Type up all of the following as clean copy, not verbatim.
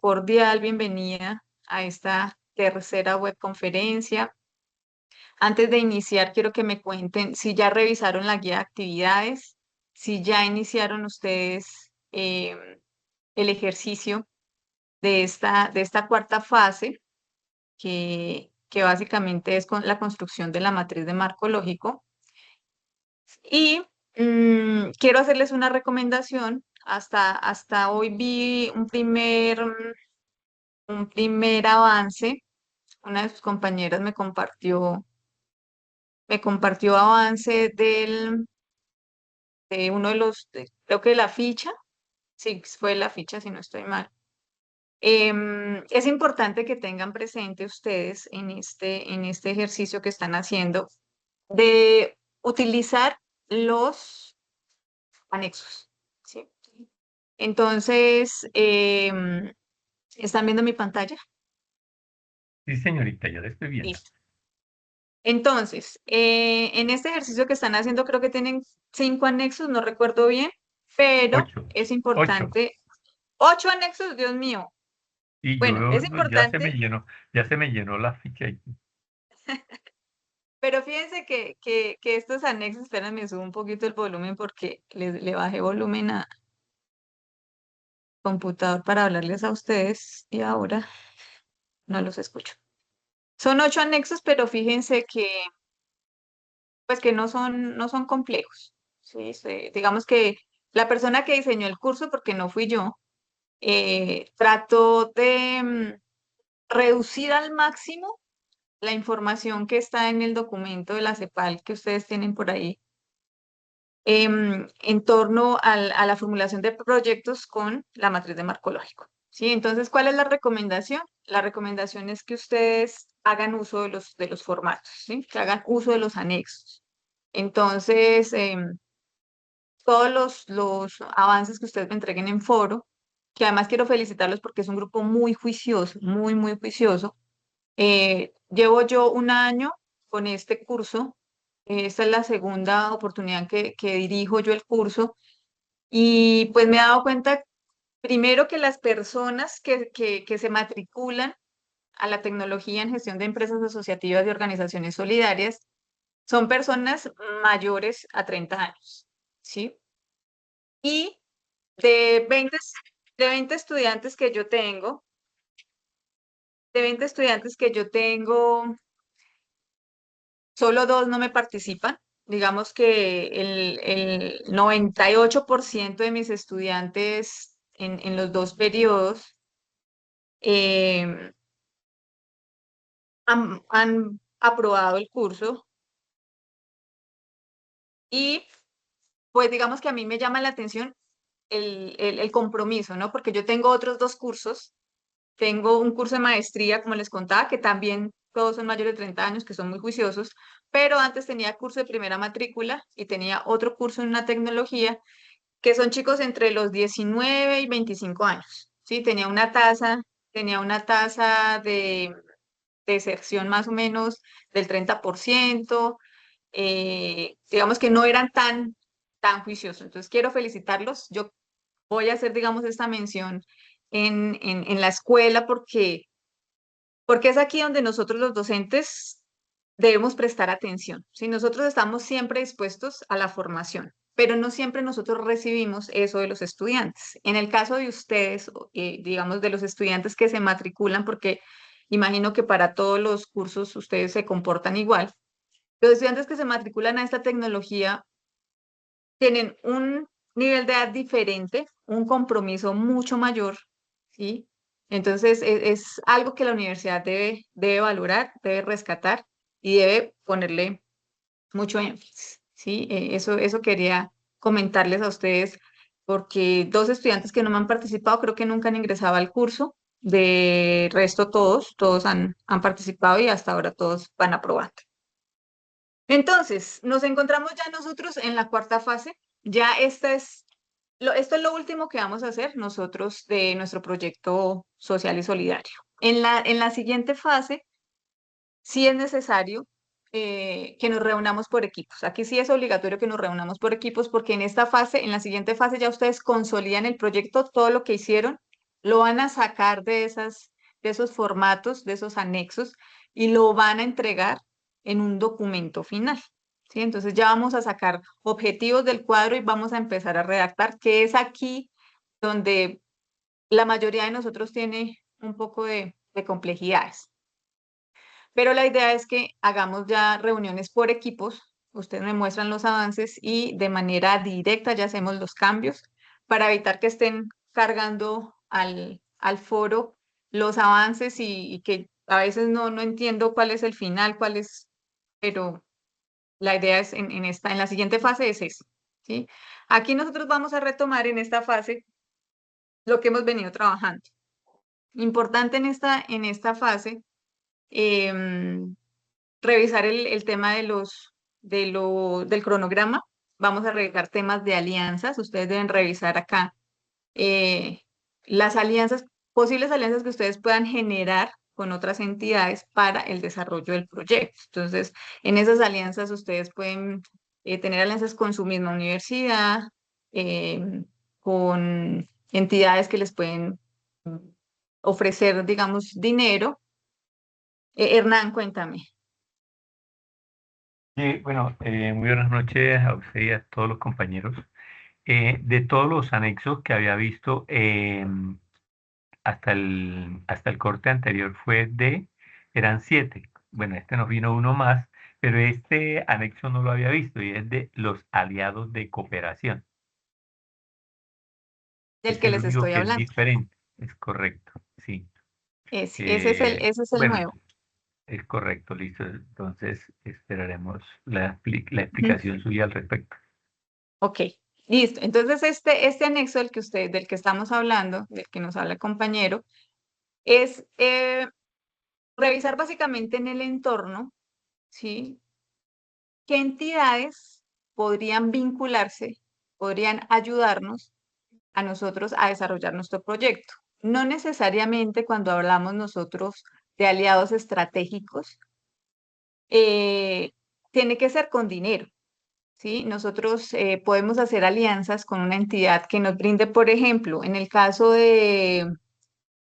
cordial bienvenida a esta tercera webconferencia. Antes de iniciar, quiero que me cuenten si ya revisaron la guía de actividades, si ya iniciaron ustedes el ejercicio de esta cuarta fase, que básicamente es con la construcción de la matriz de marco lógico. Y quiero hacerles una recomendación. Hasta hoy vi un primer avance. Una de sus compañeras me compartió avance de uno de creo que la ficha, sí, fue la ficha si no estoy mal. Es importante que tengan presente ustedes en este ejercicio que están haciendo de utilizar los anexos, ¿sí? Entonces, ¿están viendo mi pantalla? Sí, señorita, ya la estoy viendo. Listo. Entonces, en este ejercicio que están haciendo, creo que tienen 5 anexos, no recuerdo bien, pero Ocho, es ocho. importante. 8 anexos, Dios mío. Y Bueno, yo es importante, ya se me llenó la ficha. pero fíjense que estos anexos, espérenme, subo un poquito el volumen porque le bajé volumen a computador para hablarles a ustedes y ahora no los escucho. Son 8 anexos, pero fíjense pues que no son complejos. ¿Sí? Digamos que la persona que diseñó el curso, porque no fui yo, trató de reducir al máximo la información que está en el documento de la CEPAL que ustedes tienen por ahí, en torno a la formulación de proyectos con la matriz de marco lógico. ¿Sí? Entonces, ¿cuál es la recomendación? La recomendación es que ustedes hagan uso de los formatos, ¿sí? Que hagan uso de los anexos. Entonces, todos los avances que ustedes me entreguen en foro, que además quiero felicitarlos porque es un grupo muy juicioso, muy, muy juicioso. Llevo yo un año con este curso. Esta es la segunda oportunidad que dirijo yo el curso y pues me he dado cuenta, primero, que las personas que se matriculan a la tecnología en gestión de empresas asociativas y organizaciones solidarias son personas mayores a 30 años, ¿sí? Y de 20, de 20 estudiantes que yo tengo, de 20 estudiantes que yo tengo, solo dos no me participan. Digamos que el 98% de mis estudiantes en los dos periodos eh, han aprobado el curso y pues digamos que a mí me llama la atención el compromiso, ¿no? Porque yo tengo otros dos cursos. Tengo un curso de maestría, como les contaba, que también todos son mayores de 30 años, que son muy juiciosos, pero antes tenía curso de primera matrícula y tenía otro curso en una tecnología, que son chicos entre los 19 y 25 años. ¿Sí? Tenía una tasa de deserción más o menos del 30%. Digamos que no eran tan juiciosos. Entonces, quiero felicitarlos. Yo voy a hacer, digamos, esta mención en la escuela porque es aquí donde nosotros los docentes debemos prestar atención. Si nosotros estamos siempre dispuestos a la formación, pero no siempre nosotros recibimos eso de los estudiantes. En el caso de ustedes, digamos, de los estudiantes que se matriculan, porque imagino que para todos los cursos ustedes se comportan igual, los estudiantes que se matriculan a esta tecnología tienen un nivel de edad diferente, un compromiso mucho mayor, ¿sí? Entonces, es algo que la universidad debe valorar, debe rescatar y debe ponerle mucho énfasis, ¿sí? Eso quería comentarles a ustedes, porque dos estudiantes que no me han participado creo que nunca han ingresado al curso. De resto, todos han participado y hasta ahora todos van aprobando. Entonces, nos encontramos ya nosotros en la cuarta fase. Ya esto es lo último que vamos a hacer nosotros de nuestro proyecto social y solidario. En la siguiente fase, sí es necesario que nos reunamos por equipos. Aquí sí es obligatorio que nos reunamos por equipos porque en esta fase, en la siguiente fase, ya ustedes consolidan el proyecto, todo lo que hicieron lo van a sacar de esos formatos, de esos anexos, y lo van a entregar en un documento final. ¿Sí? Entonces ya vamos a sacar objetivos del cuadro y vamos a empezar a redactar, que es aquí donde la mayoría de nosotros tiene un poco de complejidades. Pero la idea es que hagamos ya reuniones por equipos, ustedes me muestran los avances y de manera directa ya hacemos los cambios para evitar que estén cargando al foro los avances y que a veces no entiendo cuál es el final, cuál es, pero la idea es en la siguiente fase es eso, ¿sí? Aquí nosotros vamos a retomar en esta fase lo que hemos venido trabajando. Importante en esta fase, em, revisar el tema del cronograma. Vamos a revisar temas de alianzas. Ustedes deben revisar acá eh, las alianzas, posibles alianzas que ustedes puedan generar con otras entidades para el desarrollo del proyecto. Entonces, en esas alianzas ustedes pueden tener alianzas con su misma universidad, con entidades que les pueden ofrecer, digamos, dinero. Hernán, cuéntame. Bueno, muy buenas noches a usted y a todos los compañeros. De todos los anexos que había visto hasta el corte anterior eran 7. Bueno, este nos vino uno más, pero este anexo no lo había visto y es de los aliados de cooperación. Del Es que el les único estoy que es hablando. diferente, es correcto, sí. Ese es el Bueno, nuevo. es correcto, listo. Entonces esperaremos la Ujú. explicación suya al respecto. Ok, listo. Entonces, este anexo del que estamos hablando, del que nos habla el compañero, es revisar básicamente en el entorno, ¿sí? ¿Qué entidades podrían vincularse, podrían ayudarnos a nosotros a desarrollar nuestro proyecto? No necesariamente cuando hablamos nosotros de aliados estratégicos, eh, tiene que ser con dinero. ¿Sí? Nosotros podemos hacer alianzas con una entidad que nos brinde, por ejemplo, en el caso de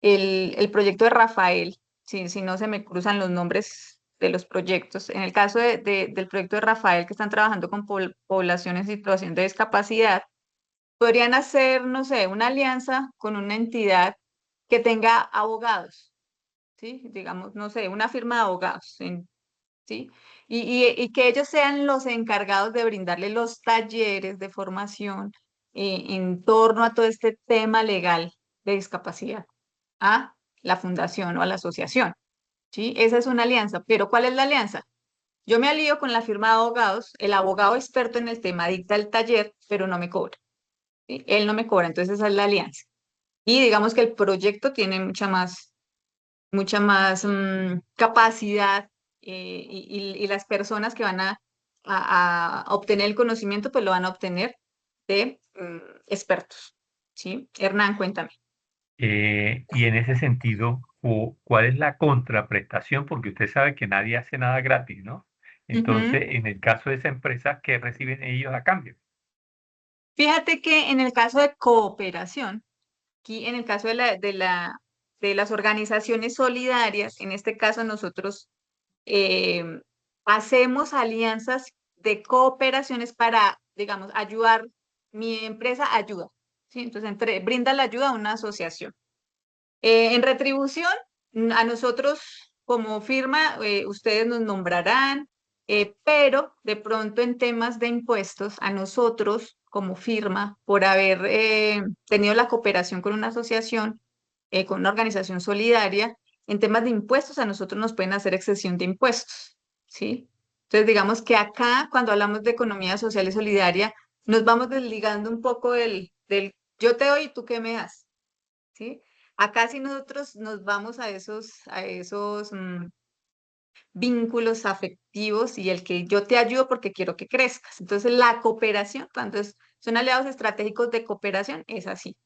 el proyecto de Rafael, si no se me cruzan los nombres de los proyectos, en el caso del proyecto de Rafael que están trabajando con población en situación de discapacidad, podrían hacer, no sé, una alianza con una entidad que tenga abogados, ¿sí? Digamos, no sé, una firma de abogados, ¿sí? Y que ellos sean los encargados de brindarle los talleres de formación en torno a todo este tema legal de discapacidad a la fundación o a la asociación, ¿sí? Esa es una alianza, pero ¿cuál es la alianza? Yo me alío con la firma de abogados, el abogado experto en el tema dicta el taller, pero no me cobra, ¿sí? Él no me cobra, entonces esa es la alianza. Y digamos que el proyecto tiene mucha más capacidad y las personas que van a obtener el conocimiento, pues lo van a obtener de expertos. ¿Sí? Hernán, cuéntame. Y en ese sentido, ¿cuál es la contraprestación? Porque usted sabe que nadie hace nada gratis, ¿no? Ujú. Entonces, en el caso de esa empresa, ¿qué reciben ellos a cambio? Fíjate que en el caso de cooperación, aquí en el caso de las organizaciones solidarias, en este caso nosotros eh, hacemos alianzas de cooperaciones para, digamos, ayudar, mi empresa ayuda, ¿sí? Entonces, brinda la ayuda a una asociación. En retribución, a nosotros como firma, ustedes nos nombrarán, pero de pronto en temas de impuestos, a nosotros como firma, por haber tenido la cooperación con una asociación, con una organización solidaria, en temas de impuestos, a nosotros nos pueden hacer excepción de impuestos, ¿sí? Entonces, digamos que acá, cuando hablamos de economía social y solidaria, nos vamos desligando un poco del yo te doy y tú qué me das. ¿Sí? Acá sí nosotros nos vamos a esos vínculos afectivos y el que yo te ayudo porque quiero que crezcas. Entonces, la cooperación, cuando son aliados estratégicos de cooperación, es así,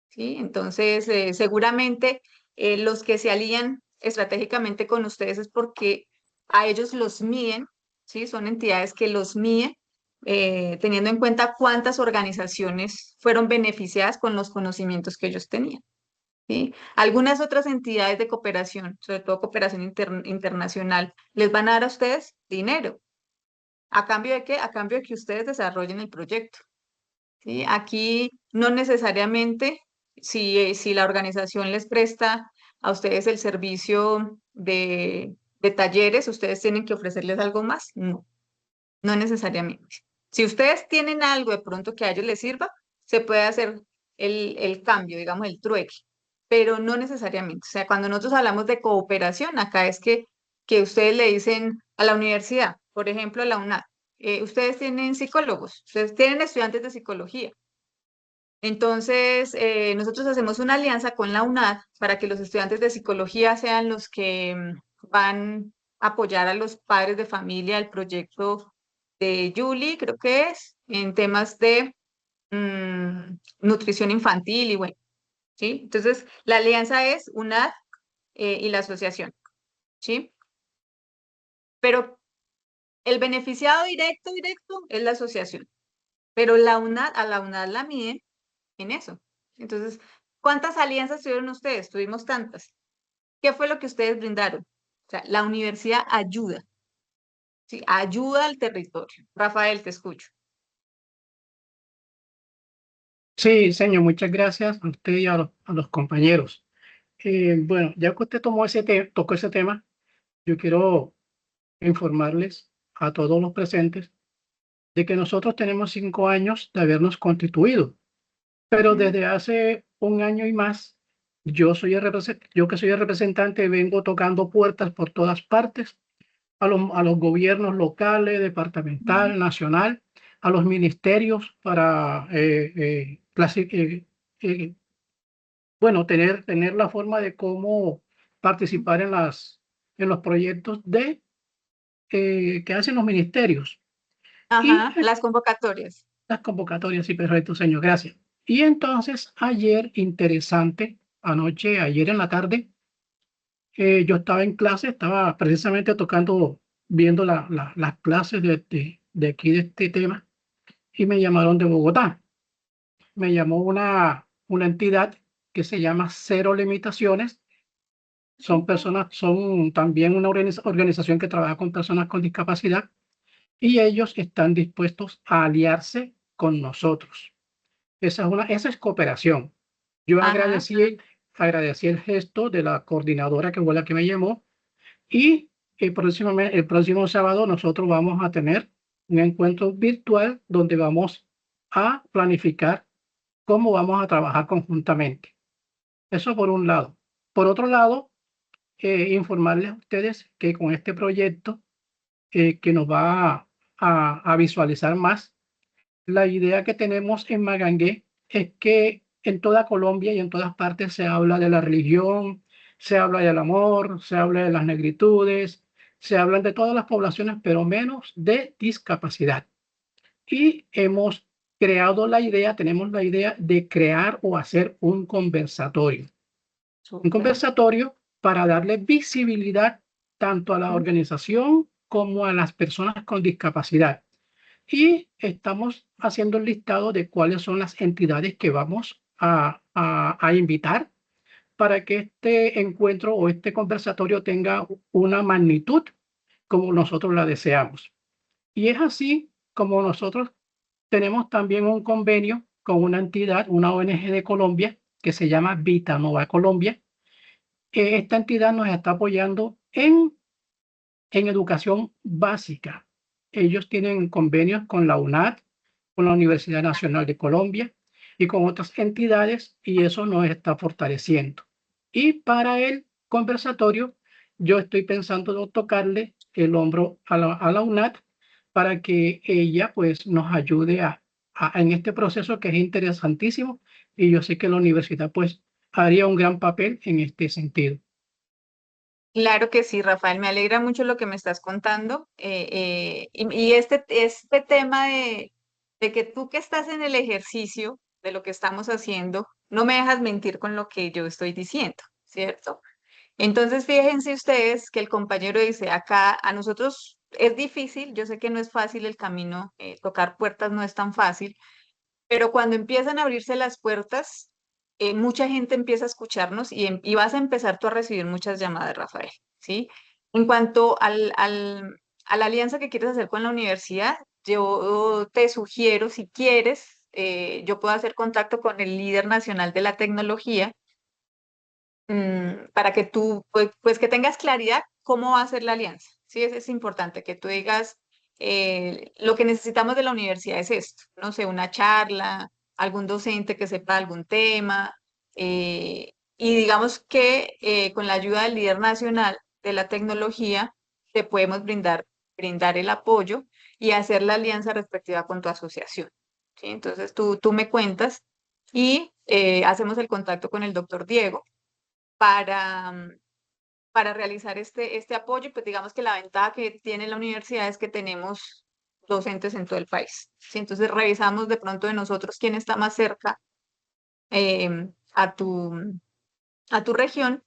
¿sí? Entonces, seguramente los que se alían estratégicamente con ustedes es porque a ellos los miden, ¿sí? Son entidades que los miden, teniendo en cuenta cuántas organizaciones fueron beneficiadas con los conocimientos que ellos tenían. ¿sí? Algunas otras entidades de cooperación, sobre todo cooperación internacional, les van a dar a ustedes dinero. ¿A cambio de qué? A cambio de que ustedes desarrollen el proyecto. ¿Sí? Aquí no necesariamente, si la organización les presta a ustedes el servicio de talleres, ustedes tienen que ofrecerles algo más. No, no necesariamente. Si ustedes tienen algo de pronto que a ellos les sirva, se puede hacer el cambio, digamos, el trueque, pero no necesariamente. O sea, cuando nosotros hablamos de cooperación, acá es que ustedes le dicen a la universidad, por ejemplo, a la UNAD, ustedes tienen psicólogos, ustedes tienen estudiantes de psicología. Entonces, nosotros hacemos una alianza con la UNAD para que los estudiantes de psicología sean los que van a apoyar a los padres de familia del proyecto de Julie, creo que es, en temas de nutrición infantil y bueno, ¿sí? Entonces, la alianza es UNAD y la asociación, ¿sí? Pero el beneficiado directo es la asociación, pero la UNAD, a la UNAD la miden en eso. Entonces, ¿cuántas alianzas tuvieron ustedes? Tuvimos tantas. ¿Qué fue lo que ustedes brindaron? O sea, la universidad ayuda, ¿sí? Ayuda al territorio. Rafael, te escucho. Sí, señor, muchas gracias a usted y a los compañeros. Bueno, ya que usted tocó ese tema, yo quiero informarles a todos los presentes de que nosotros tenemos 5 años de habernos constituido, pero desde hace un año y más, yo que soy el representante, vengo tocando puertas por todas partes, a los gobiernos locales, departamental, nacional, a los ministerios para eh, bueno, tener la forma de cómo participar en los proyectos que hacen los ministerios. Y Ajá, las convocatorias. las convocatorias, sí, perfecto, señor, gracias. Y entonces, ayer, interesante, ayer en la tarde, yo estaba en clase, estaba precisamente viendo las clases de aquí de este tema, y me llamaron de Bogotá. Me llamó una entidad que se llama Cero Limitaciones. Son también una organización que trabaja con personas con discapacidad y ellos están dispuestos a aliarse con nosotros. Esa es cooperación. Yo Ajá. agradecí el gesto de la coordinadora que fue la que me llamó y el próximo sábado nosotros vamos a tener un encuentro virtual donde vamos a planificar cómo vamos a trabajar conjuntamente. Eso por un lado. Por otro lado, informarles a ustedes que con este proyecto que nos va a visualizar más, la idea que tenemos en Magangué es que en toda Colombia y en todas partes se habla de la religión, se habla del amor, se habla de las negritudes, se hablan de todas las poblaciones, pero menos de discapacidad. Y tenemos la idea de crear o hacer un conversatorio. Un Súper. conversatorio para darle visibilidad tanto a la organización como a las personas con discapacidad. Y estamos haciendo el listado de cuáles son las entidades que vamos a invitar para que este encuentro o este conversatorio tenga una magnitud como nosotros la deseamos. Y es así como nosotros tenemos también un convenio con una entidad, una ONG de Colombia, que se llama Vitanova Colombia. Esta entidad nos está apoyando en educación básica. Ellos tienen convenios con la UNAD, con la Universidad Nacional de Colombia y con otras entidades y eso nos está fortaleciendo. Y para el conversatorio, yo estoy pensando tocarle el hombro a la UNAD para que ella pues nos ayude en este proceso que es interesantísimo y yo sé que la universidad pues haría un gran papel en este sentido. Claro que sí, Rafael, me alegra mucho lo que me estás contando. Y este tema de que tú que estás en el ejercicio de lo que estamos haciendo, no me dejas mentir con lo que yo estoy diciendo, ¿cierto? Entonces, fíjense ustedes que el compañero dice, acá a nosotros es difícil, yo sé que no es fácil el camino, tocar puertas no es tan fácil, pero cuando empiezan a abrirse las puertas, mucha gente empieza a escucharnos y vas a empezar tú a recibir muchas llamadas, Rafael, ¿sí? En cuanto a la alianza que quieres hacer con la universidad, yo te sugiero, si quieres, yo puedo hacer contacto con el líder nacional de la tecnología, para que tú, pues que tengas claridad cómo va a ser la alianza. Sí, es importante que tú digas, lo que necesitamos de la universidad es esto, no sé, una charla, algún docente que sepa algún tema, y digamos que con la ayuda del líder nacional de la tecnología, te podemos brindar el apoyo y hacer la alianza respectiva con tu asociación. ¿Sí? Entonces tú me cuentas y hacemos el contacto con el doctor Diego para, para realizar este apoyo. Pues digamos que la ventaja que tiene la universidad es que tenemos docentes en todo el país. ¿Sí? Entonces revisamos de pronto de nosotros quién está más cerca, a tu región,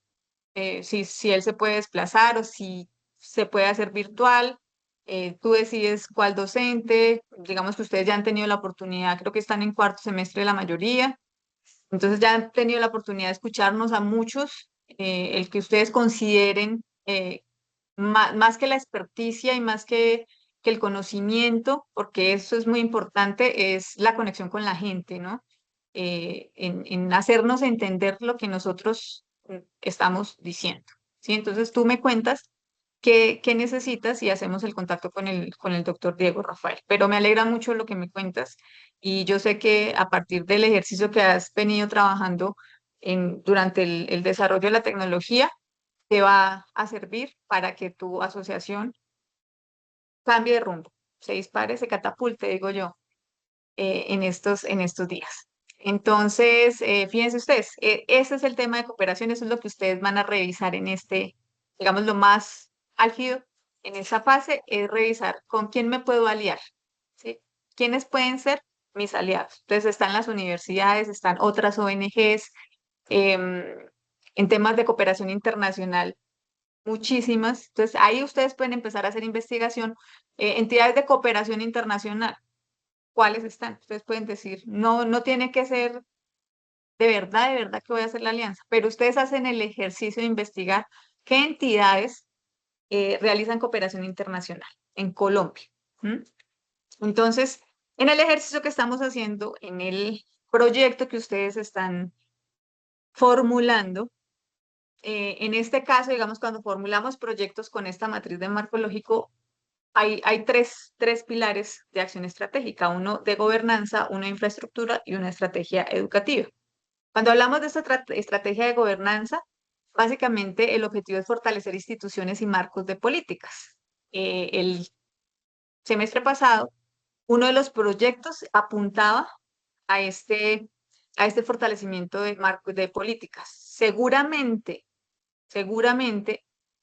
si él se puede desplazar o si se puede hacer virtual. Tú decides cuál docente. Digamos que ustedes ya han tenido la oportunidad, creo que están en cuarto semestre la mayoría, entonces ya han tenido la oportunidad de escucharnos a muchos. El que ustedes consideren, más que la experticia y más que el conocimiento, porque eso es muy importante, es la conexión con la gente, ¿no? En hacernos entender lo que nosotros estamos diciendo. ¿Sí? Entonces tú me cuentas qué necesitas y hacemos el contacto con el doctor Diego, Rafael. Pero me alegra mucho lo que me cuentas y yo sé que a partir del ejercicio que has venido trabajando durante el desarrollo de la tecnología, te va a servir para que tu asociación cambie de rumbo, se dispare, se catapulte, digo yo, en estos días. Entonces, fíjense ustedes, ese es el tema de cooperación, eso es lo que ustedes van a revisar digamos, lo más álgido en esa fase, es revisar con quién me puedo aliar, ¿sí? ¿Quiénes pueden ser mis aliados? Entonces, están las universidades, están otras ONGs, em, en temas de cooperación internacional, muchísimas. Entonces, ahí ustedes pueden empezar a hacer investigación. Entidades de cooperación internacional, ¿cuáles están? Ustedes pueden decir, no, no tiene que ser de verdad que voy a hacer la alianza, pero ustedes hacen el ejercicio de investigar qué entidades realizan cooperación internacional en Colombia. ¿M? Entonces, en el ejercicio que estamos haciendo, en el proyecto que ustedes están formulando, en este caso, digamos, cuando formulamos proyectos con esta matriz de marco lógico, hay tres pilares de acción estratégica, uno de gobernanza, uno de infraestructura y una estrategia educativa. Cuando hablamos de esta estrategia de gobernanza, básicamente el objetivo es fortalecer instituciones y marcos de políticas. El semestre pasado, uno de los proyectos apuntaba a este fortalecimiento de marcos de políticas. Seguramente,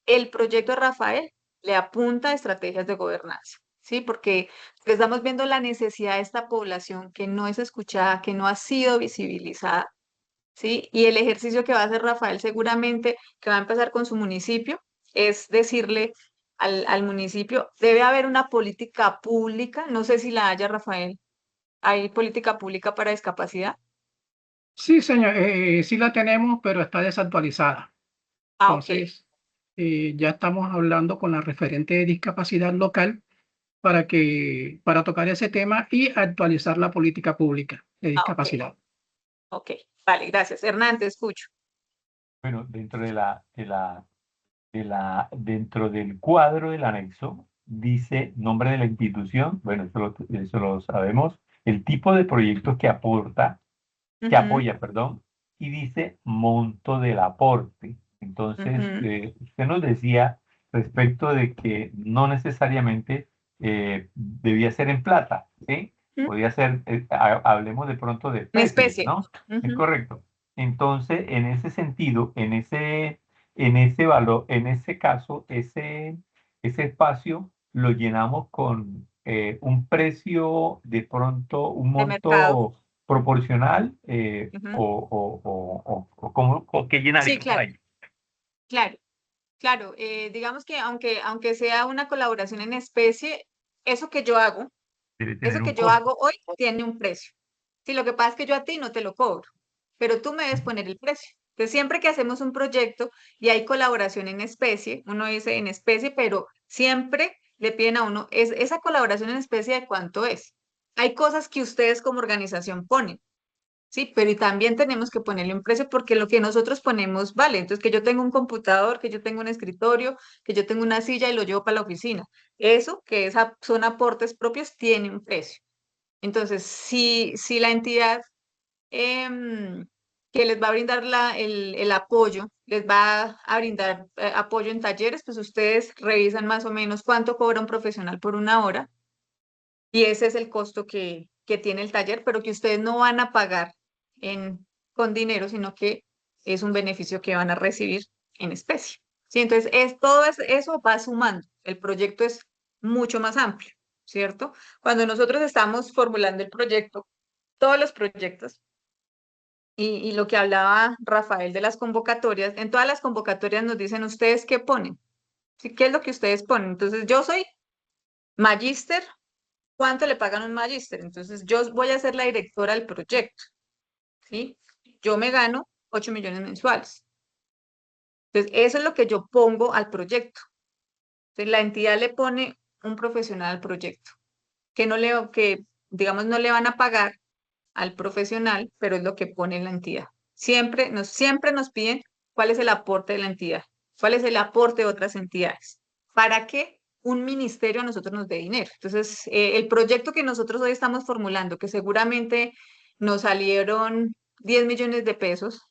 el proyecto de Rafael le apunta a estrategias de gobernanza, ¿sí? Porque estamos viendo la necesidad de esta población que no es escuchada, que no ha sido visibilizada, ¿sí? Y el ejercicio que va a hacer Rafael seguramente, que va a empezar con su municipio, es decirle al municipio, debe haber una política pública, no sé si la haya, Rafael, ¿hay política pública para discapacidad? Sí, señor, sí la tenemos, pero está desactualizada. Ah, ok, Entonces, ya estamos hablando con la referente de discapacidad local para tocar ese tema y actualizar la política pública de ah, ok, discapacidad. ok, vale, gracias. Hernán, te escucho. Bueno, dentro del cuadro del anexo dice nombre de la institución, bueno, eso lo sabemos, el tipo de proyectos que Ujú, apoya, perdón, y dice monto del aporte. Entonces, ujú, usted nos decía respecto de que no necesariamente debía ser en plata, ¿sí? ujú. Podía ser, hablemos de pronto de Una especies, especie. ¿no? Es Ujú. correcto. Entonces, en ese sentido, en ese valor, en ese caso, ese espacio lo llenamos con un precio, de pronto, un De mercado. monto proporcional, Ujú. o qué Sí, llenaríamos claro, ahí. claro, claro. Digamos que aunque sea una colaboración en especie, eso que yo hago, Debe tener eso un que yo costo. hago hoy tiene un precio. Sí, lo que pasa es que yo a ti no te lo cobro. pero tú me debes poner el precio. Entonces, siempre que hacemos un proyecto y hay colaboración en especie, uno dice en especie, pero siempre le piden a uno, esa colaboración en especie de cuánto es. Hay cosas que ustedes como organización ponen, ¿sí? Pero y también tenemos que ponerle un precio porque lo que nosotros ponemos vale. Entonces, que yo tengo un computador, que yo tengo un escritorio, que yo tengo una silla y lo llevo para la oficina. Eso, que son aportes propios, tiene un precio. Entonces, si la entidad em, que les va a brindar el apoyo, les va a brindar apoyo en talleres, pues ustedes revisan más o menos cuánto cobra un profesional por una hora y ese es el costo que tiene el taller, pero que ustedes no van a pagar con dinero, sino que es un beneficio que van a recibir en especie. ¿Sí? Entonces, eso va sumando. El proyecto es mucho más amplio, ¿cierto? Cuando nosotros estamos formulando el proyecto, todos los proyectos, y lo que hablaba Rafael de las convocatorias, en todas las convocatorias nos dicen ustedes qué ponen, ¿sí? ¿Qué es lo que ustedes ponen? Entonces, yo soy magíster, ¿cuánto le pagan a un magíster? Entonces, yo voy a ser la directora del proyecto, ¿sí? Yo me gano 8 millones mensuales. Entonces, eso es lo que yo pongo al proyecto. Entonces, la entidad le pone un profesional al proyecto, que digamos, no le van a pagar al profesional, pero es lo que pone la entidad. Siempre nos piden cuál es el aporte de la entidad, cuál es el aporte de otras entidades, para que un ministerio a nosotros nos dé dinero. Entonces, el proyecto que nosotros hoy estamos formulando, que seguramente nos salieron 10 millones de pesos,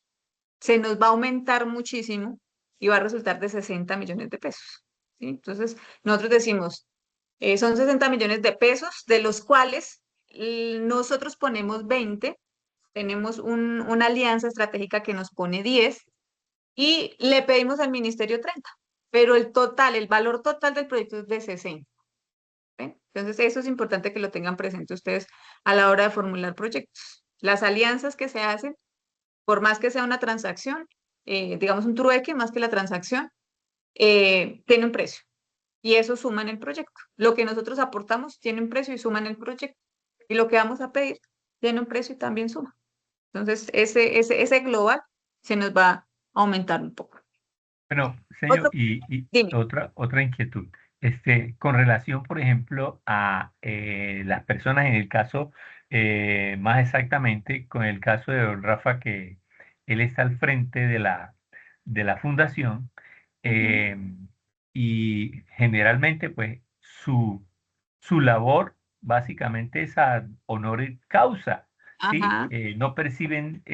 se nos va a aumentar muchísimo y va a resultar de 60 millones de pesos. ¿Sí? Entonces, nosotros decimos, son 60 millones de pesos, de los cuales nosotros ponemos 20, tenemos una alianza estratégica que nos pone 10 y le pedimos al ministerio 30, pero el valor total del proyecto es de 60. ¿Ven? Entonces, eso es importante que lo tengan presente ustedes a la hora de formular proyectos. Las alianzas que se hacen, por más que sea una transacción, digamos un trueque más que la transacción, tiene un precio y eso suma en el proyecto. Lo que nosotros aportamos tiene un precio y suma en el proyecto. Y lo que vamos a pedir tiene un precio y también suma. Entonces, ese global se nos va a aumentar un poco. Bueno, señor, Otro, y dime. otra inquietud. Con relación, por ejemplo, a las personas en el caso, más exactamente con el caso de don Rafa, que él está al frente de la fundación, Ujú. eh, y generalmente, pues, su labor básicamente es a honoris causa, ¿sí? Ajá. No perciben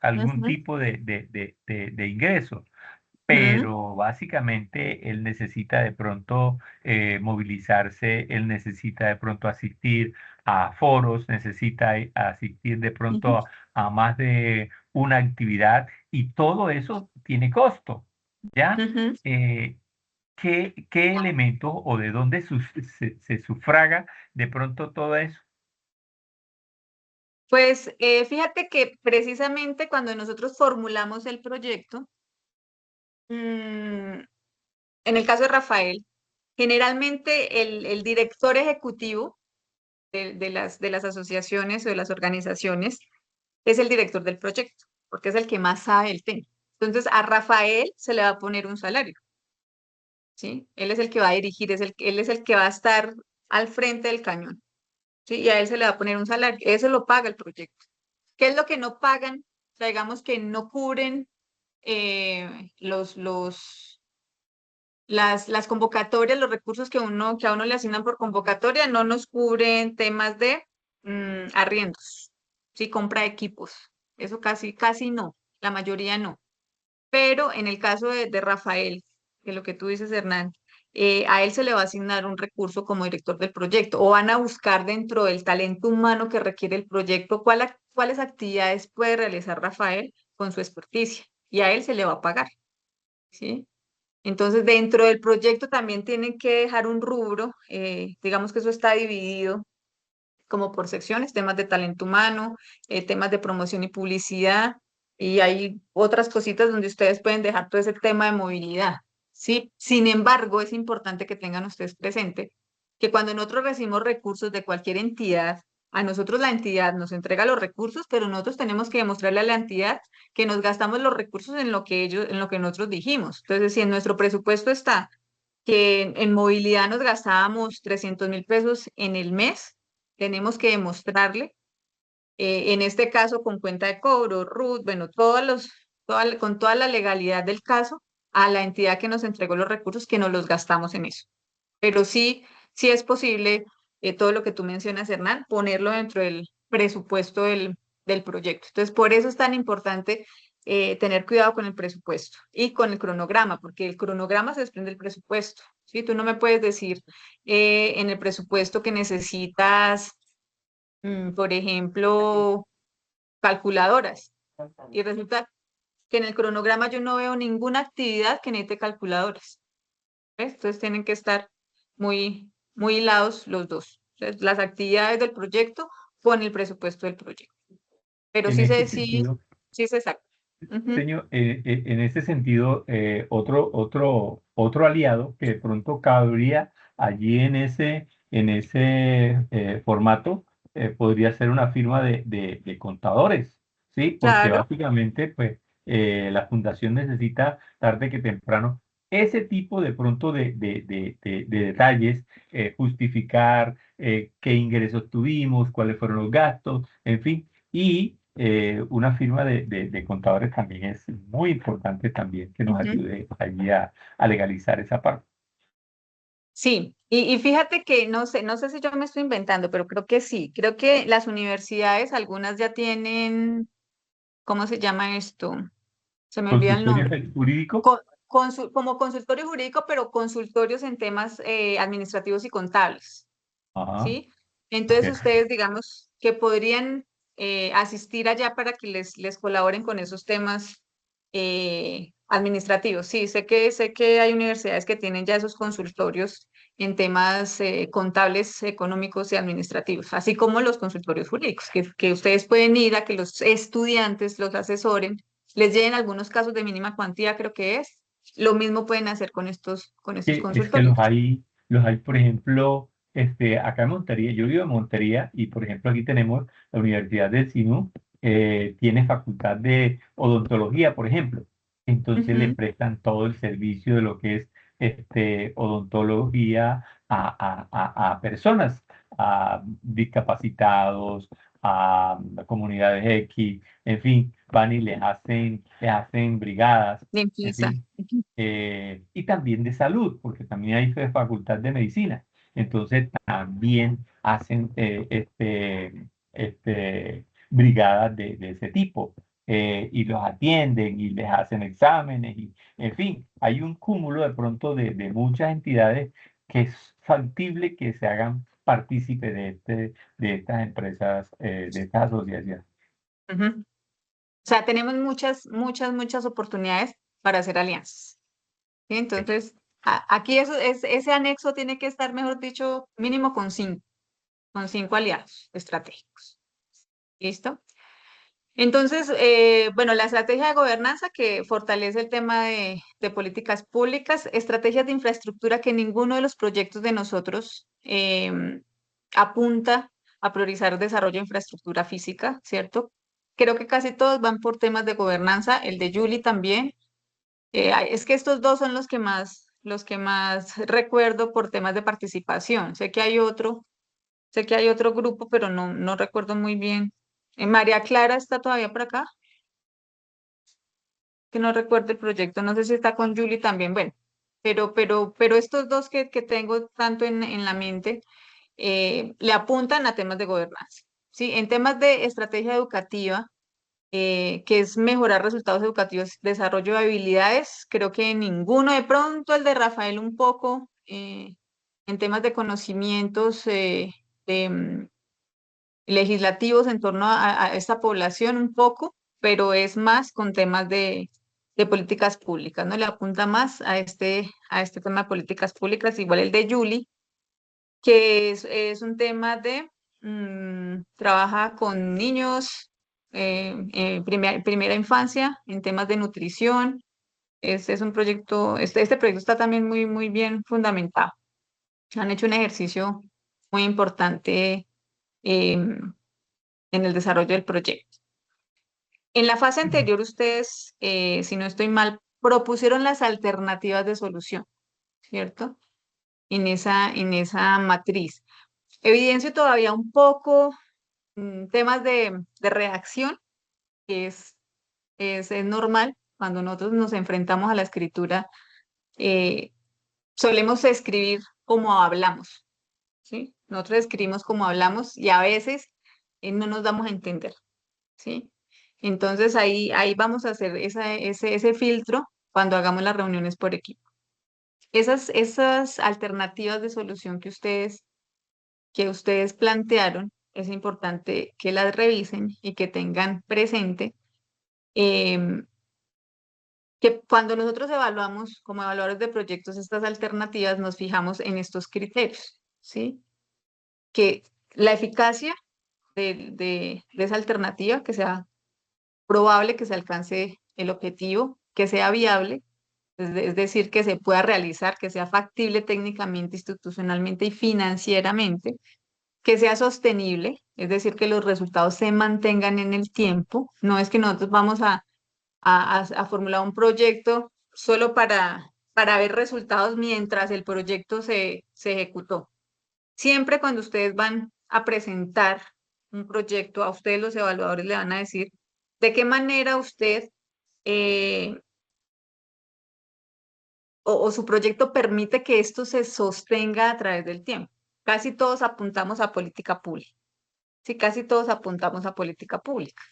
algún Ujú, tipo de ingreso, ujú, pero básicamente él necesita de pronto movilizarse, él necesita de pronto asistir a foros, necesita asistir de ujú, pronto a más de una actividad y todo eso tiene costo, ¿ya? ujú. Eh, ¿qué elementos o de dónde se sufraga de pronto todo eso? Pues fíjate que precisamente cuando nosotros formulamos el proyecto, en el caso de Rafael, generalmente el director ejecutivo de las asociaciones o de las organizaciones es el director del proyecto, porque es el que más sabe del tema. Entonces, a Rafael se le va a poner un salario, ¿sí? Él es el que va a dirigir, él es el que va a estar al frente del cañón, ¿sí? Y a él se le va a poner un salario, eso lo paga el proyecto. ¿Qué es lo que no pagan? O sea, digamos que no cubren las convocatorias, los recursos que a uno le asignan por convocatoria, no nos cubren temas de arriendos, ¿sí? Compra de equipos. Eso casi no, la mayoría no. Pero en el caso de Rafael, que lo que tú dices, Hernán, a él se le va a asignar un recurso como director del proyecto o van a buscar dentro del talento humano que requiere el proyecto cuáles actividades puede realizar Rafael con su experticia y a él se le va a pagar, ¿sí? Entonces, dentro del proyecto también tienen que dejar un rubro, digamos que eso está dividido como por secciones, temas de talento humano, temas de promoción y publicidad, y hay otras cositas donde ustedes pueden dejar todo ese tema de movilidad, ¿sí? Sin embargo, es importante que tengan ustedes presente que cuando nosotros recibimos recursos de cualquier entidad, a nosotros la entidad nos entrega los recursos, pero nosotros tenemos que demostrarle a la entidad que nos gastamos los recursos en lo que ellos, en lo que nosotros dijimos. Entonces, si en nuestro presupuesto está que en movilidad nos gastábamos 300.000 pesos en el mes, tenemos que demostrarle, en este caso con cuenta de cobro, RUT, bueno, con toda la legalidad del caso, a la entidad que nos entregó los recursos, que nos los gastamos en eso. Pero sí, sí es posible, todo lo que tú mencionas, Hernán, ponerlo dentro del presupuesto del proyecto. Entonces, por eso es tan importante tener cuidado con el presupuesto y con el cronograma, porque el cronograma se desprende del presupuesto. ¿Sí? Tú no me puedes decir en el presupuesto que necesitas, por ejemplo, calculadoras, y resulta que en el cronograma yo no veo ninguna actividad que necesite calculadoras. ¿Ves? Entonces tienen que estar muy, muy hilados los dos. Entonces, las actividades del proyecto con el presupuesto del proyecto. Pero En sí ese se, sí, sentido, sí se saca. Ujú. señor, en ese sentido, otro aliado que de pronto cabría allí en ese formato, podría ser una firma de contadores, ¿sí? Porque Claro. básicamente, pues, la fundación necesita tarde que temprano ese tipo de pronto de detalles, justificar qué ingresos tuvimos, cuáles fueron los gastos, en fin, y una firma de contadores también es muy importante también que nos Ujú. ayude allí a legalizar esa parte. Sí, y fíjate que no sé si yo me estoy inventando, pero creo que sí. Creo que las universidades, algunas ya tienen, ¿cómo se llama esto? Se me olvida el Consultorio nombre. jurídico. Como consultorio jurídico, pero consultorios en temas administrativos y contables. Ajá, ¿Sí? Entonces ok. ustedes, digamos, que podrían asistir allá para que les colaboren con esos temas administrativos. Sí, sé que hay universidades que tienen ya esos consultorios en temas contables, económicos y administrativos, así como los consultorios jurídicos, que ustedes pueden ir a que los estudiantes los asesoren, les lleven algunos casos de mínima cuantía, creo que es. Lo mismo pueden hacer con estos Es que consultorios. los hay, por ejemplo, acá en Montería, yo vivo en Montería y, por ejemplo, aquí tenemos la Universidad del SINU, tiene facultad de odontología, por ejemplo. Entonces le Ujú. prestan todo el servicio de lo que es odontología a personas, a discapacitados, a comunidades X, en fin, van y les hacen brigadas, en Limpieza. fin, y también de salud, porque también hay facultad de medicina. Entonces también hacen brigadas de ese tipo, y los atienden y les hacen exámenes y, en fin, hay un cúmulo de pronto de muchas entidades que es factible que se hagan partícipe de estas empresas, de estas asociaciones. Ujú. O sea, tenemos muchas, muchas, muchas oportunidades para hacer alianzas. ¿Sí? Entonces, aquí ese anexo tiene que estar, mejor dicho, mínimo con cinco aliados estratégicos. ¿Listo? Entonces, bueno, la estrategia de gobernanza que fortalece el tema de políticas públicas, estrategias de infraestructura que ninguno de los proyectos de nosotros apunta a priorizar desarrollo de infraestructura física, ¿cierto? Creo que casi todos van por temas de gobernanza, el de Julie también. Es que estos dos son los que más recuerdo por temas de participación. Sé que hay otro grupo, pero no recuerdo muy bien. María Clara está todavía por acá, que no recuerdo el proyecto, no sé si está con Julie también, bueno, pero estos dos que tengo tanto en la mente le apuntan a temas de gobernanza. ¿Sí? En temas de estrategia educativa, que es mejorar resultados educativos, desarrollo de habilidades, creo que ninguno, de pronto el de Rafael un poco, en temas de conocimientos de, legislativos en torno a esta población un poco, pero es más con temas de políticas públicas, ¿no? Le apunta más a este tema de políticas públicas, igual el de Julie, que es un tema de, trabaja con niños, primera infancia, en temas de nutrición. Este es un proyecto, este proyecto está también muy, muy bien fundamentado. Han hecho un ejercicio muy importante en el desarrollo del proyecto. En la fase anterior, ustedes, si no estoy mal, propusieron las alternativas de solución, ¿cierto? En esa matriz. Evidencio todavía un poco temas de reacción, que es normal cuando nosotros nos enfrentamos a la escritura. Solemos escribir como hablamos, ¿sí? Nosotros escribimos como hablamos y a veces no nos damos a entender, ¿sí? Entonces ahí vamos a hacer ese filtro cuando hagamos las reuniones por equipo. Esas alternativas de solución que ustedes plantearon, es importante que las revisen y que tengan presente em, que cuando nosotros evaluamos como evaluadores de proyectos estas alternativas, nos fijamos en estos criterios, ¿sí? Que la eficacia de esa alternativa, que sea probable que se alcance el objetivo, que sea viable, es decir, que se pueda realizar, que sea factible técnicamente, institucionalmente y financieramente, que sea sostenible, es decir, que los resultados se mantengan en el tiempo. No es que nosotros vamos a formular un proyecto solo para ver resultados mientras el proyecto se ejecutó. Siempre cuando ustedes van a presentar un proyecto, a ustedes los evaluadores le van a decir de qué manera usted eh, o su proyecto permite que esto se sostenga a través del tiempo. Casi todos apuntamos a política pública. Sí, casi todos apuntamos a política pública.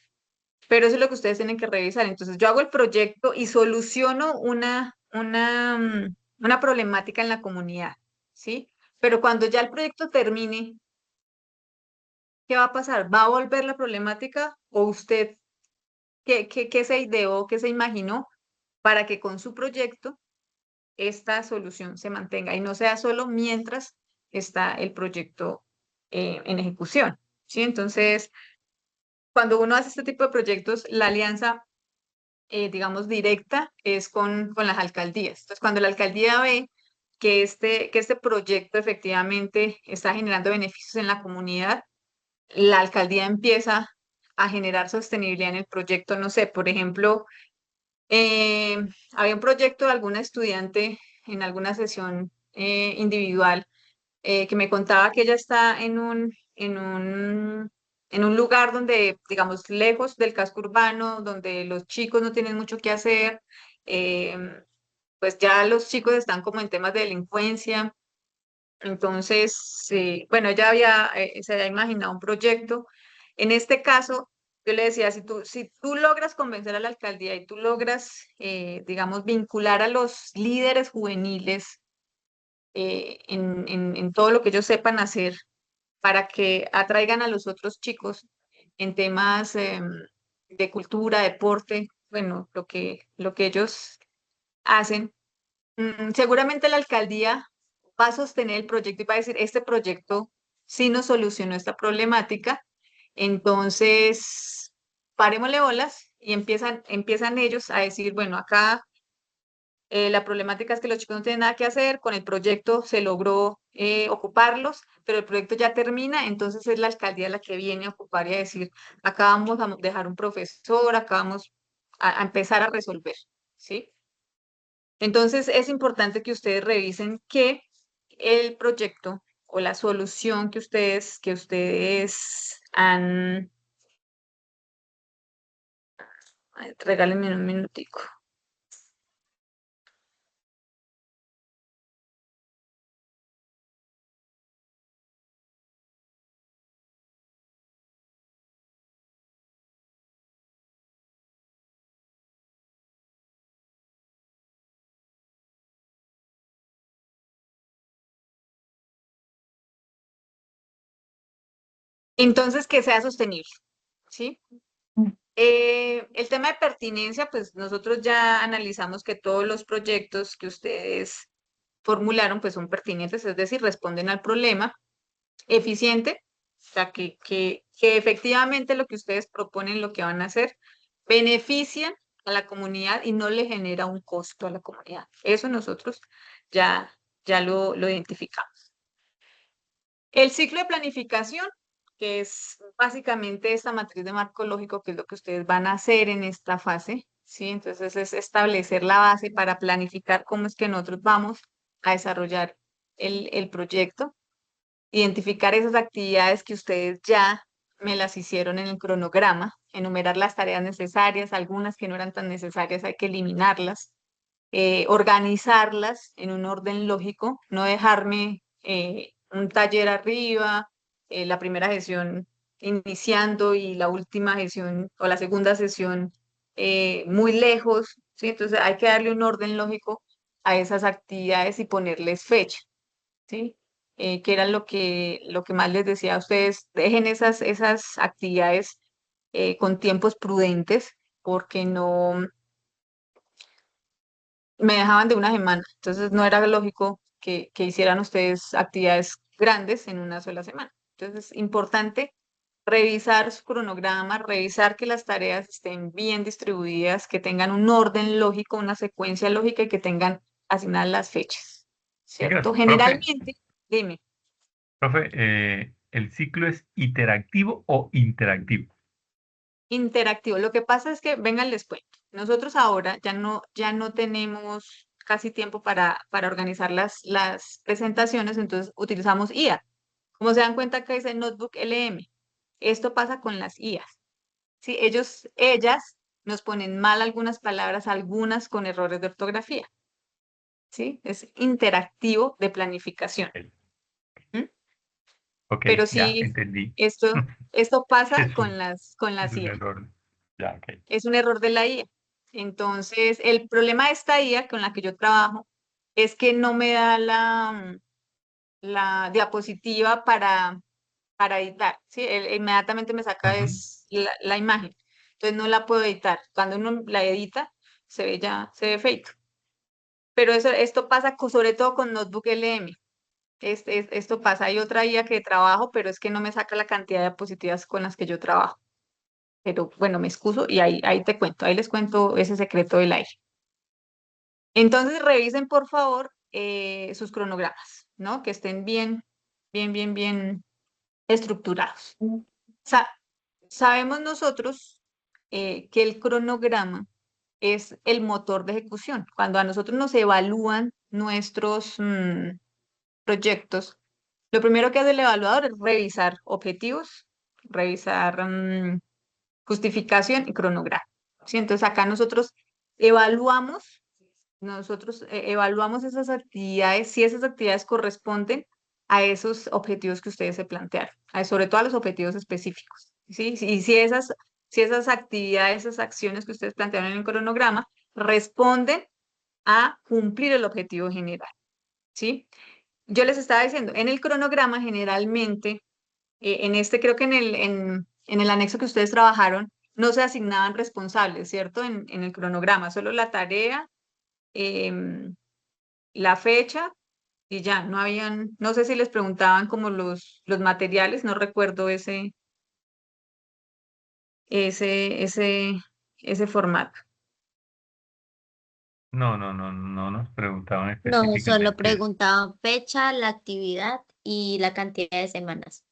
Pero eso es lo que ustedes tienen que revisar. Entonces, yo hago el proyecto y soluciono una problemática en la comunidad, ¿sí? Pero cuando ya el proyecto termine, ¿qué va a pasar? ¿Va a volver la problemática o usted qué se ideó, qué se imaginó para que con su proyecto esta solución se mantenga y no sea solo mientras está el proyecto en ejecución, ¿sí? Entonces, cuando uno hace este tipo de proyectos, la alianza digamos, directa es con las alcaldías. Entonces, cuando la alcaldía ve que este proyecto efectivamente está generando beneficios en la comunidad, la alcaldía empieza a generar sostenibilidad en el proyecto. No sé, por ejemplo, eh, había un proyecto de alguna estudiante en alguna sesión individual que me contaba que ella está en un lugar donde, digamos, lejos del casco urbano, donde los chicos no tienen mucho que hacer, eh, pues ya los chicos están como en temas de delincuencia. Entonces, bueno, ella se había imaginado un proyecto. En este caso, yo le decía, si tú logras convencer a la alcaldía y tú logras, digamos, vincular a los líderes juveniles en todo lo que ellos sepan hacer para que atraigan a los otros chicos en temas de cultura, deporte, bueno, lo que ellos hacen. Seguramente la alcaldía va a sostener el proyecto y va a decir, este proyecto sí nos solucionó esta problemática, entonces parémosle bolas y empiezan ellos a decir, bueno, acá la problemática es que los chicos no tienen nada que hacer, con el proyecto se logró ocuparlos, pero el proyecto ya termina, entonces es la alcaldía la que viene a ocupar y a decir, acá vamos a dejar un profesor, acá vamos a empezar a resolver, ¿sí? Entonces es importante que ustedes revisen que el proyecto o la solución que ustedes han... Ay, regálenme un minutico. Entonces, que sea sostenible, ¿sí? El tema de pertinencia, pues nosotros ya analizamos que todos los proyectos que ustedes formularon, pues son pertinentes, es decir, responden al problema eficiente, o sea, que efectivamente lo que ustedes proponen, lo que van a hacer, benefician a la comunidad y no le genera un costo a la comunidad. Eso nosotros ya lo identificamos. El ciclo de planificación que es básicamente esta matriz de marco lógico, que es lo que ustedes van a hacer en esta fase, ¿sí? Entonces es establecer la base para planificar cómo es que nosotros vamos a desarrollar el proyecto, identificar esas actividades que ustedes ya me las hicieron en el cronograma, enumerar las tareas necesarias, algunas que no eran tan necesarias hay que eliminarlas, organizarlas en un orden lógico, no dejarme un taller arriba, la primera sesión iniciando y la última sesión o la segunda sesión muy lejos, ¿sí? Entonces hay que darle un orden lógico a esas actividades y ponerles fecha, ¿sí? Que era lo que más les decía a ustedes, dejen esas actividades con tiempos prudentes, porque no me dejaban de una semana, entonces no era lógico que hicieran ustedes actividades grandes en una sola semana. Entonces es importante revisar su cronograma, revisar que las tareas estén bien distribuidas, que tengan un orden lógico, una secuencia lógica y que tengan asignadas las fechas, ¿cierto? Oiga, profe, Generalmente, dime. profe, ¿el ciclo es iterativo o interactivo? Interactivo. Lo que pasa es que, vengan, les cuento. Nosotros ahora ya no tenemos casi tiempo para organizar las presentaciones, entonces utilizamos IA. Como se dan cuenta que dice Notebook LM. Esto pasa con las IAs. ¿Sí? Ellas nos ponen mal algunas palabras, algunas con errores de ortografía. ¿Sí? Es interactivo de planificación. Ok, ¿Mm? ok, Pero ya sí, entendí. esto pasa Es con un, con es las un IA. error. Ya, ok. Es un error de la IA. Entonces, el problema de esta IA con la que yo trabajo es que no me da la diapositiva para editar, ¿sí? Inmediatamente me saca Ujú. la imagen. Entonces no la puedo editar. Cuando uno la edita, se ve feito. Pero esto pasa sobre todo con Notebook LM. Esto pasa. Hay otra IA que trabajo, pero es que no me saca la cantidad de diapositivas con las que yo trabajo. Pero bueno, me excuso y ahí te cuento, ahí les cuento ese secreto del aire. Entonces revisen por favor sus cronogramas, ¿no? Que estén bien estructurados. Sa- Sabemos nosotros que el cronograma es el motor de ejecución. Cuando a nosotros nos evalúan nuestros proyectos, lo primero que hace el evaluador es revisar objetivos, revisar justificación y cronograma. ¿Sí? Entonces acá nosotros evaluamos esas actividades, si esas actividades corresponden a esos objetivos que ustedes se plantearon, sobre todo a los objetivos específicos. ¿Sí? Y si esas actividades, esas acciones que ustedes plantearon en el cronograma responden a cumplir el objetivo general. ¿Sí? Yo les estaba diciendo, en el cronograma generalmente en este creo que en el anexo que ustedes trabajaron, no se asignaban responsables, ¿cierto? En el cronograma, solo la tarea, em, la fecha y ya, no habían, no sé si les preguntaban como los materiales, no recuerdo ese, ese, ese formato. No, no, no, no nos preguntaban No, solo específicamente eso. preguntaban fecha, la actividad y la cantidad de semanas.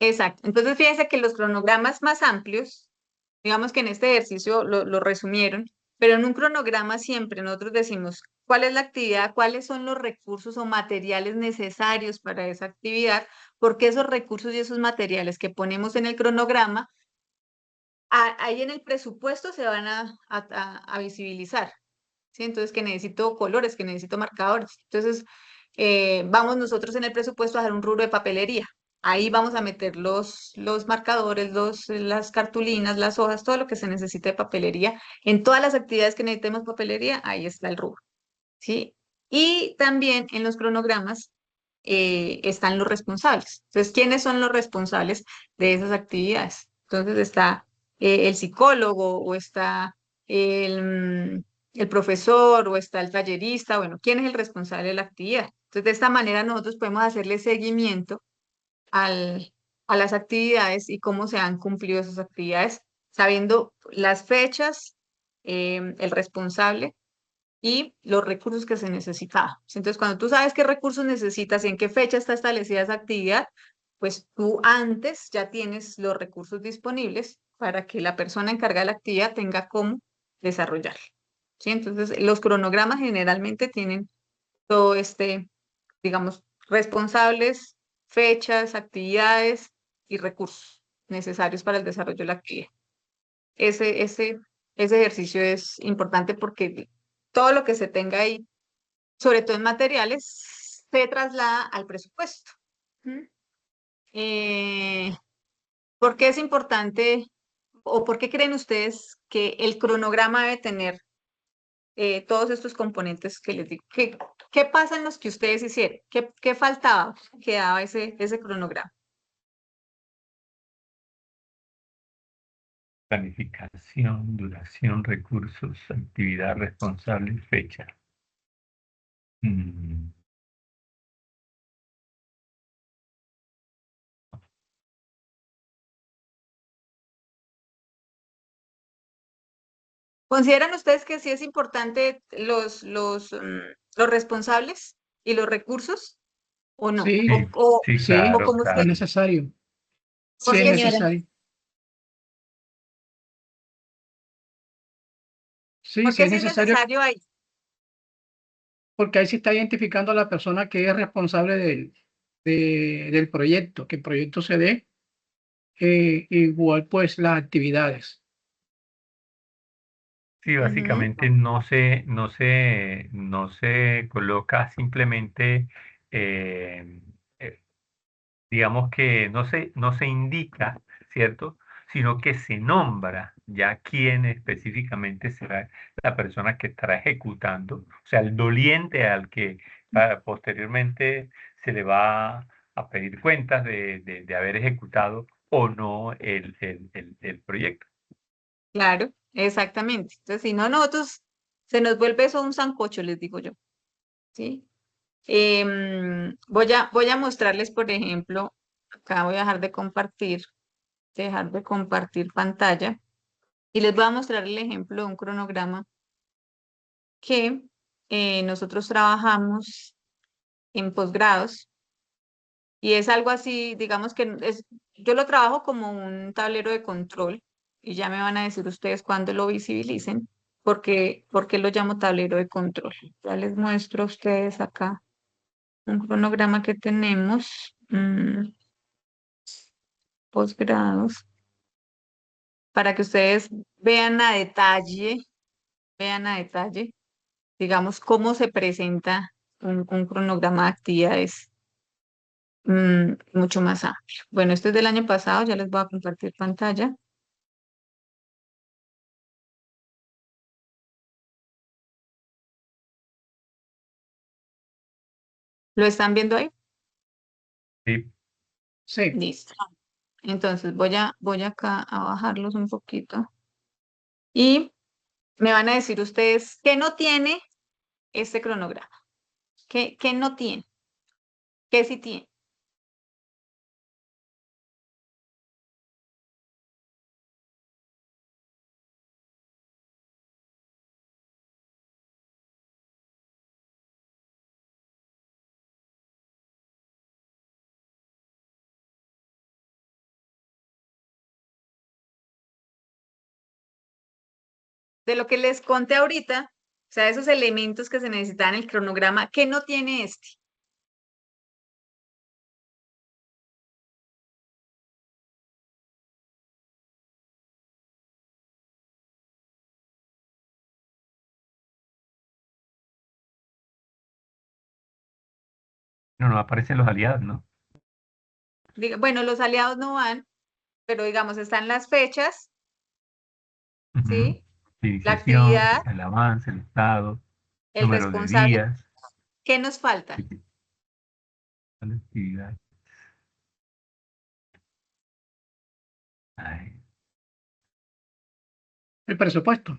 Exacto. Entonces, fíjense que los cronogramas más amplios, digamos que en este ejercicio lo resumieron, pero en un cronograma siempre nosotros decimos cuál es la actividad, cuáles son los recursos o materiales necesarios para esa actividad, porque esos recursos y esos materiales que ponemos en el cronograma, ahí en el presupuesto se van a visibilizar. ¿Sí? Entonces, que necesito colores, que necesito marcadores. Entonces, vamos nosotros en el presupuesto a hacer un rubro de papelería. Ahí vamos a meter los marcadores, las cartulinas, las hojas, todo lo que se necesite de papelería. En todas las actividades que necesitemos papelería, ahí está el rubro. ¿Sí? Y también en los cronogramas están los responsables. Entonces, ¿quiénes son los responsables de esas actividades? Entonces está el psicólogo o está el profesor o está el tallerista. Bueno, ¿quién es el responsable de la actividad? Entonces, de esta manera nosotros podemos hacerle seguimiento al, a las actividades y cómo se han cumplido esas actividades, sabiendo las fechas, el responsable y los recursos que se necesitaban. Entonces, cuando tú sabes qué recursos necesitas y en qué fecha está establecida esa actividad, pues tú antes ya tienes los recursos disponibles para que la persona encargada de la actividad tenga cómo desarrollarla. ¿Sí? Entonces, los cronogramas generalmente tienen todo digamos, responsables, fechas, actividades y recursos necesarios para el desarrollo de la actividad. Ese ejercicio es importante porque todo lo que se tenga ahí, sobre todo en materiales, se traslada al presupuesto. ¿Mm? ¿Por qué es importante o por qué creen ustedes que el cronograma debe tener todos estos componentes que les digo? ¿Qué pasa en los que ustedes hicieron? ¿Qué faltaba que daba ese cronograma? Planificación, duración, recursos, actividad responsable, fecha. Mm, ¿Consideran ustedes que sí es importante los responsables y los recursos o no? Sí, Sí, sí, sí, O claro, como es usted, claro. necesario. ¿por Sí, Sí, es qué señora. sí? necesario. Sí, ¿Por sí qué es sí es necesario necesario ahí? porque ahí se está identificando a la persona que es responsable del proyecto, que el proyecto se dé, igual pues las actividades. Sí, Ujú. básicamente no se coloca simplemente, eh, eh, digamos que no se indica, ¿cierto? Sino que se nombra ya quién específicamente será la persona que estará ejecutando, o sea, el doliente al que posteriormente se le va a pedir cuentas de haber ejecutado o no el proyecto. Claro, exactamente. Entonces, si no, nosotros se nos vuelve eso un sancocho, les digo yo. ¿Sí? Voy a mostrarles, por ejemplo, acá voy a dejar de compartir pantalla y les voy a mostrar el ejemplo de un cronograma que nosotros trabajamos en posgrados y es algo así, digamos que yo lo trabajo como un tablero de control y ya me van a decir ustedes cuando lo visibilicen, por qué lo llamo tablero de control. Ya les muestro a ustedes acá un cronograma que tenemos, posgrados, para que ustedes vean a detalle, digamos, cómo se presenta un cronograma de actividades mucho más amplio. Bueno, este es del año pasado, ya les voy a compartir pantalla. ¿Lo están viendo ahí? Sí, Sí, Listo. Entonces voy acá a bajarlos un poquito y me van a decir ustedes qué no tiene este cronograma, qué no tiene, qué sí tiene. De lo que les conté ahorita, o sea, esos elementos que se necesitan en el cronograma, ¿qué no tiene este? no aparecen los aliados, ¿no? Bueno, los aliados no van, pero digamos, están las fechas, Ujú. ¿sí? La Iniciación, actividad, el avance, el estado, el número de responsable, días, ¿qué nos falta? la actividad. Ay, el presupuesto.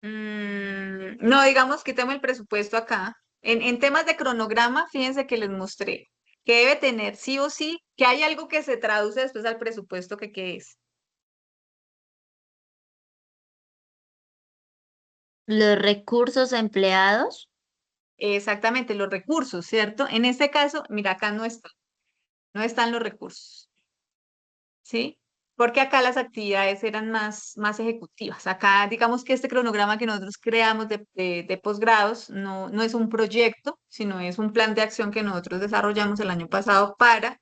No, digamos, quitemos el presupuesto acá. En temas de cronograma, fíjense que les mostré que debe tener sí o sí, que hay algo que se traduce después al presupuesto que qué es. Los recursos empleados. Exactamente, los recursos, ¿cierto? En este caso, mira, acá no está. no están los recursos, ¿sí? Porque acá las actividades eran más ejecutivas. Acá, digamos que este cronograma que nosotros creamos de posgrados no es un proyecto, sino es un plan de acción que nosotros desarrollamos el año pasado para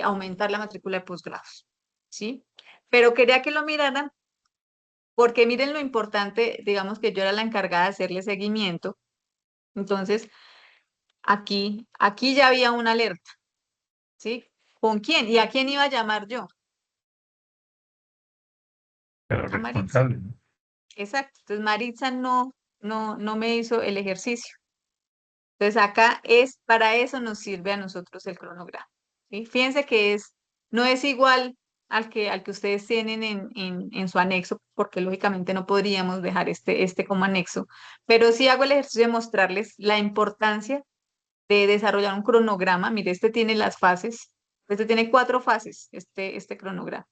aumentar la matrícula de posgrados, ¿sí? Pero quería que lo miraran porque miren lo importante, digamos que yo era la encargada de hacerle seguimiento. Entonces, aquí ya había una alerta, ¿sí? ¿Con quién? ¿Y a quién iba a llamar yo? Pero A Maritza. responsable, ¿no? Exacto. Entonces, Maritza no me hizo el ejercicio. Entonces, acá es, para eso nos sirve a nosotros el cronograma, ¿sí? Fíjense que no es igual al que ustedes tienen en su anexo, porque lógicamente no podríamos dejar este como anexo, pero sí hago el ejercicio de mostrarles la importancia de desarrollar un cronograma. Mire, este tiene las fases, este tiene 4 fases, este cronograma,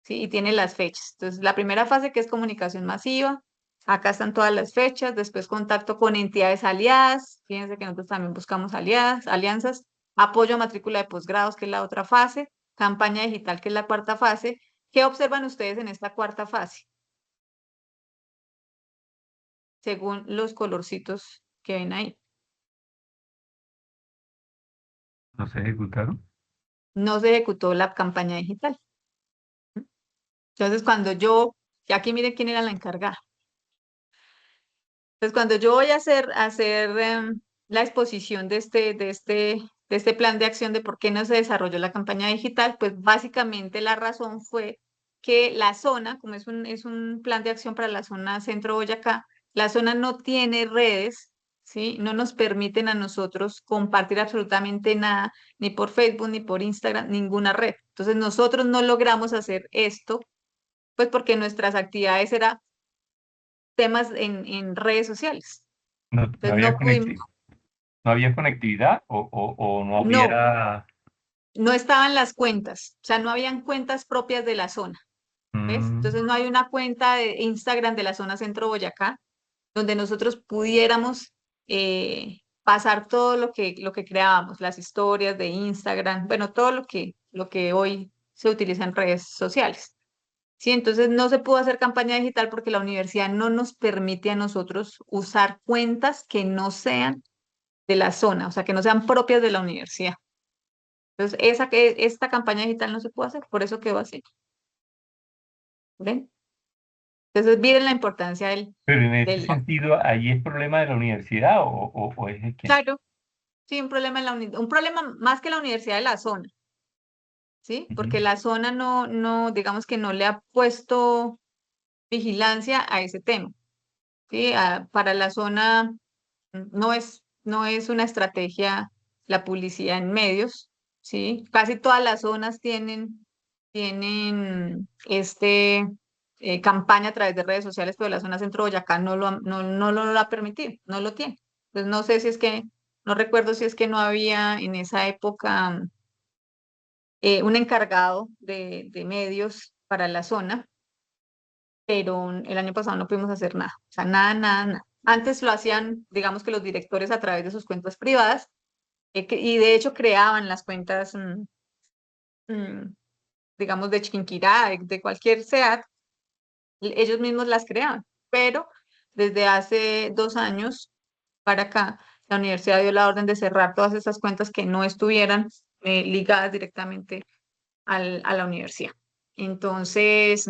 ¿sí? Y tiene las fechas. Entonces, la primera fase que es comunicación masiva, acá están todas las fechas, después contacto con entidades aliadas, fíjense que nosotros también buscamos alianzas, apoyo a matrícula de posgrados, que es la otra fase, campaña digital, que es la cuarta fase. ¿Qué observan ustedes en esta cuarta fase? Según los colorcitos que ven ahí. ¿No se ejecutaron? No se ejecutó la campaña digital. Entonces, y aquí miren quién era la encargada. Entonces, cuando yo voy a hacer la exposición de este plan de acción de por qué no se desarrolló la campaña digital, pues básicamente la razón fue que la zona, como es un plan de acción para la zona centro Boyacá, la zona no tiene redes, ¿sí? No nos permiten a nosotros compartir absolutamente nada, ni por Facebook, ni por Instagram, ninguna red. Entonces, nosotros no logramos hacer esto, pues porque nuestras actividades eran temas en redes sociales. No, Entonces no pudimos, no había conectividad o no no, hubiera... no estaban las cuentas, o sea, no habían cuentas propias de la zona, ¿ves? Mm, Entonces no hay una cuenta de Instagram de la zona centro Boyacá donde nosotros pudiéramos pasar todo lo que creábamos, las historias de Instagram, bueno, todo lo que hoy se utiliza en redes sociales. Sí, entonces no se pudo hacer campaña digital porque la universidad no nos permite a nosotros usar cuentas que no sean de la zona, o sea, que no sean propias de la universidad. Entonces, esta campaña digital no se puede hacer, por eso quedó así. ¿Ven? Entonces, miren la importancia pero en ese del, sentido, ¿ahí es problema de la universidad o es de quién? claro, sí, un problema más que la universidad de la zona, ¿sí? Ujú. Porque la zona digamos que no le ha puesto vigilancia a ese tema, ¿sí? Para la zona no es una estrategia la publicidad en medios, ¿sí? Casi todas las zonas tienen campaña a través de redes sociales, pero la zona centro Boyacá no lo ha permitido, no lo tiene. Entonces no sé si es que, no recuerdo si es que no había en esa época un encargado de medios para la zona, pero el año pasado no pudimos hacer nada, o sea, nada, nada, nada. Antes lo hacían, digamos que los directores a través de sus cuentas privadas, y de hecho creaban las cuentas, mm, digamos, de Chiquinquirá, de cualquier SEAT, ellos mismos las creaban, pero desde hace 2 años para acá, la universidad dio la orden de cerrar todas esas cuentas que no estuvieran ligadas directamente a la universidad. Entonces,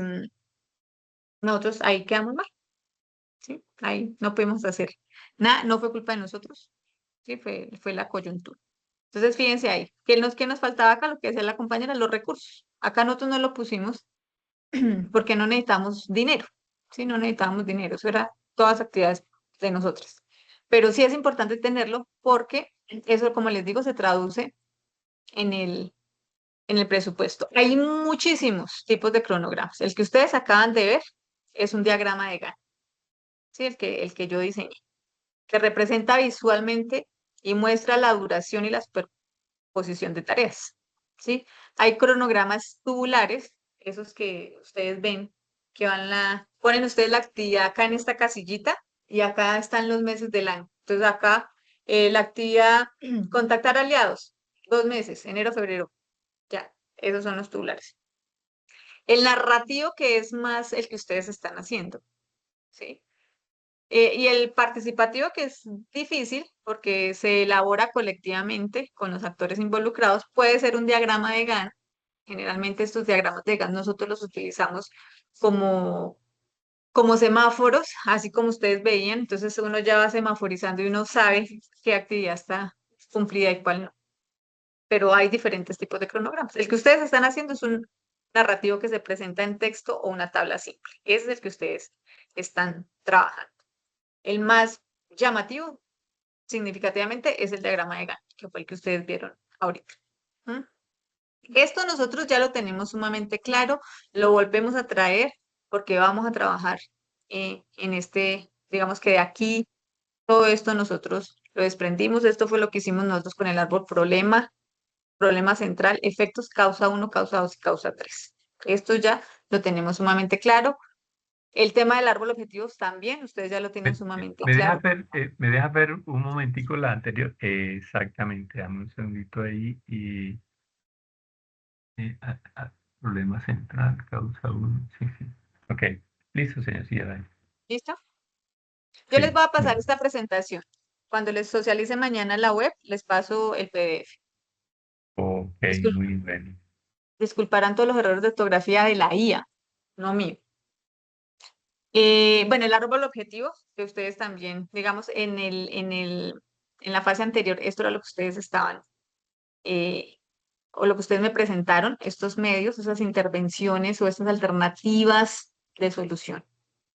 nosotros ahí quedamos mal, ¿sí? Ahí no pudimos hacer nada, no fue culpa de nosotros, ¿sí? Fue la coyuntura. Entonces, fíjense ahí, ¿qué nos faltaba acá? Lo que decía la compañera, los recursos. Acá nosotros no lo pusimos porque no necesitamos dinero, ¿sí? No necesitábamos dinero, eso era todas las actividades de nosotros. Pero sí es importante tenerlo porque eso, como les digo, se traduce en el presupuesto. Hay muchísimos tipos de cronogramas. El que ustedes acaban de ver es un diagrama de Gantt, ¿sí? El que yo diseñé, que representa visualmente y muestra la duración y la superposición de tareas, ¿sí? Hay cronogramas tubulares, esos que ustedes ven, que ponen ustedes la actividad acá en esta casillita y acá están los meses del año. Entonces acá la actividad contactar aliados, 2 meses, enero, febrero. Esos son los tubulares. El narrativo, que es más el que ustedes están haciendo, ¿sí? Y el participativo, que es difícil porque se elabora colectivamente con los actores involucrados, puede ser un diagrama de Gantt. Generalmente estos diagramas de Gantt nosotros los utilizamos como, como semáforos, así como ustedes veían. Entonces uno ya va semaforizando y uno sabe qué actividad está cumplida y cuál no. Pero hay diferentes tipos de cronogramas. El que ustedes están haciendo es un narrativo que se presenta en texto o una tabla simple. Ese es el que ustedes están trabajando. El más llamativo, significativamente, es el diagrama de Gantt, que fue el que ustedes vieron ahorita. ¿Mm? Esto nosotros ya lo tenemos sumamente claro, lo volvemos a traer porque vamos a trabajar en este, digamos que de aquí, todo esto nosotros lo desprendimos, esto fue lo que hicimos nosotros con el árbol problema, problema central, efectos causa 1, causa 2 y causa 3. Esto ya lo tenemos sumamente claro. El tema del árbol objetivos también, ustedes ya lo tienen sumamente claro. Me dejas ver un momentico la anterior. Exactamente, dame un segundito ahí y problema central, causa 1. Sí, sí. Ok, listo, señor. Sí, ya. ¿Listo? Yo les Sí, voy a pasar bien. esta presentación. Cuando les socialice mañana la web, les paso el PDF. Ok, Discul- muy bien. Disculparán todos los errores de ortografía de la IA, no mío. Bueno, el árbol objetivo, que ustedes también, digamos, en la fase anterior, esto era lo que ustedes estaban, eh, o lo que ustedes me presentaron, estos medios, esas intervenciones o estas alternativas de solución,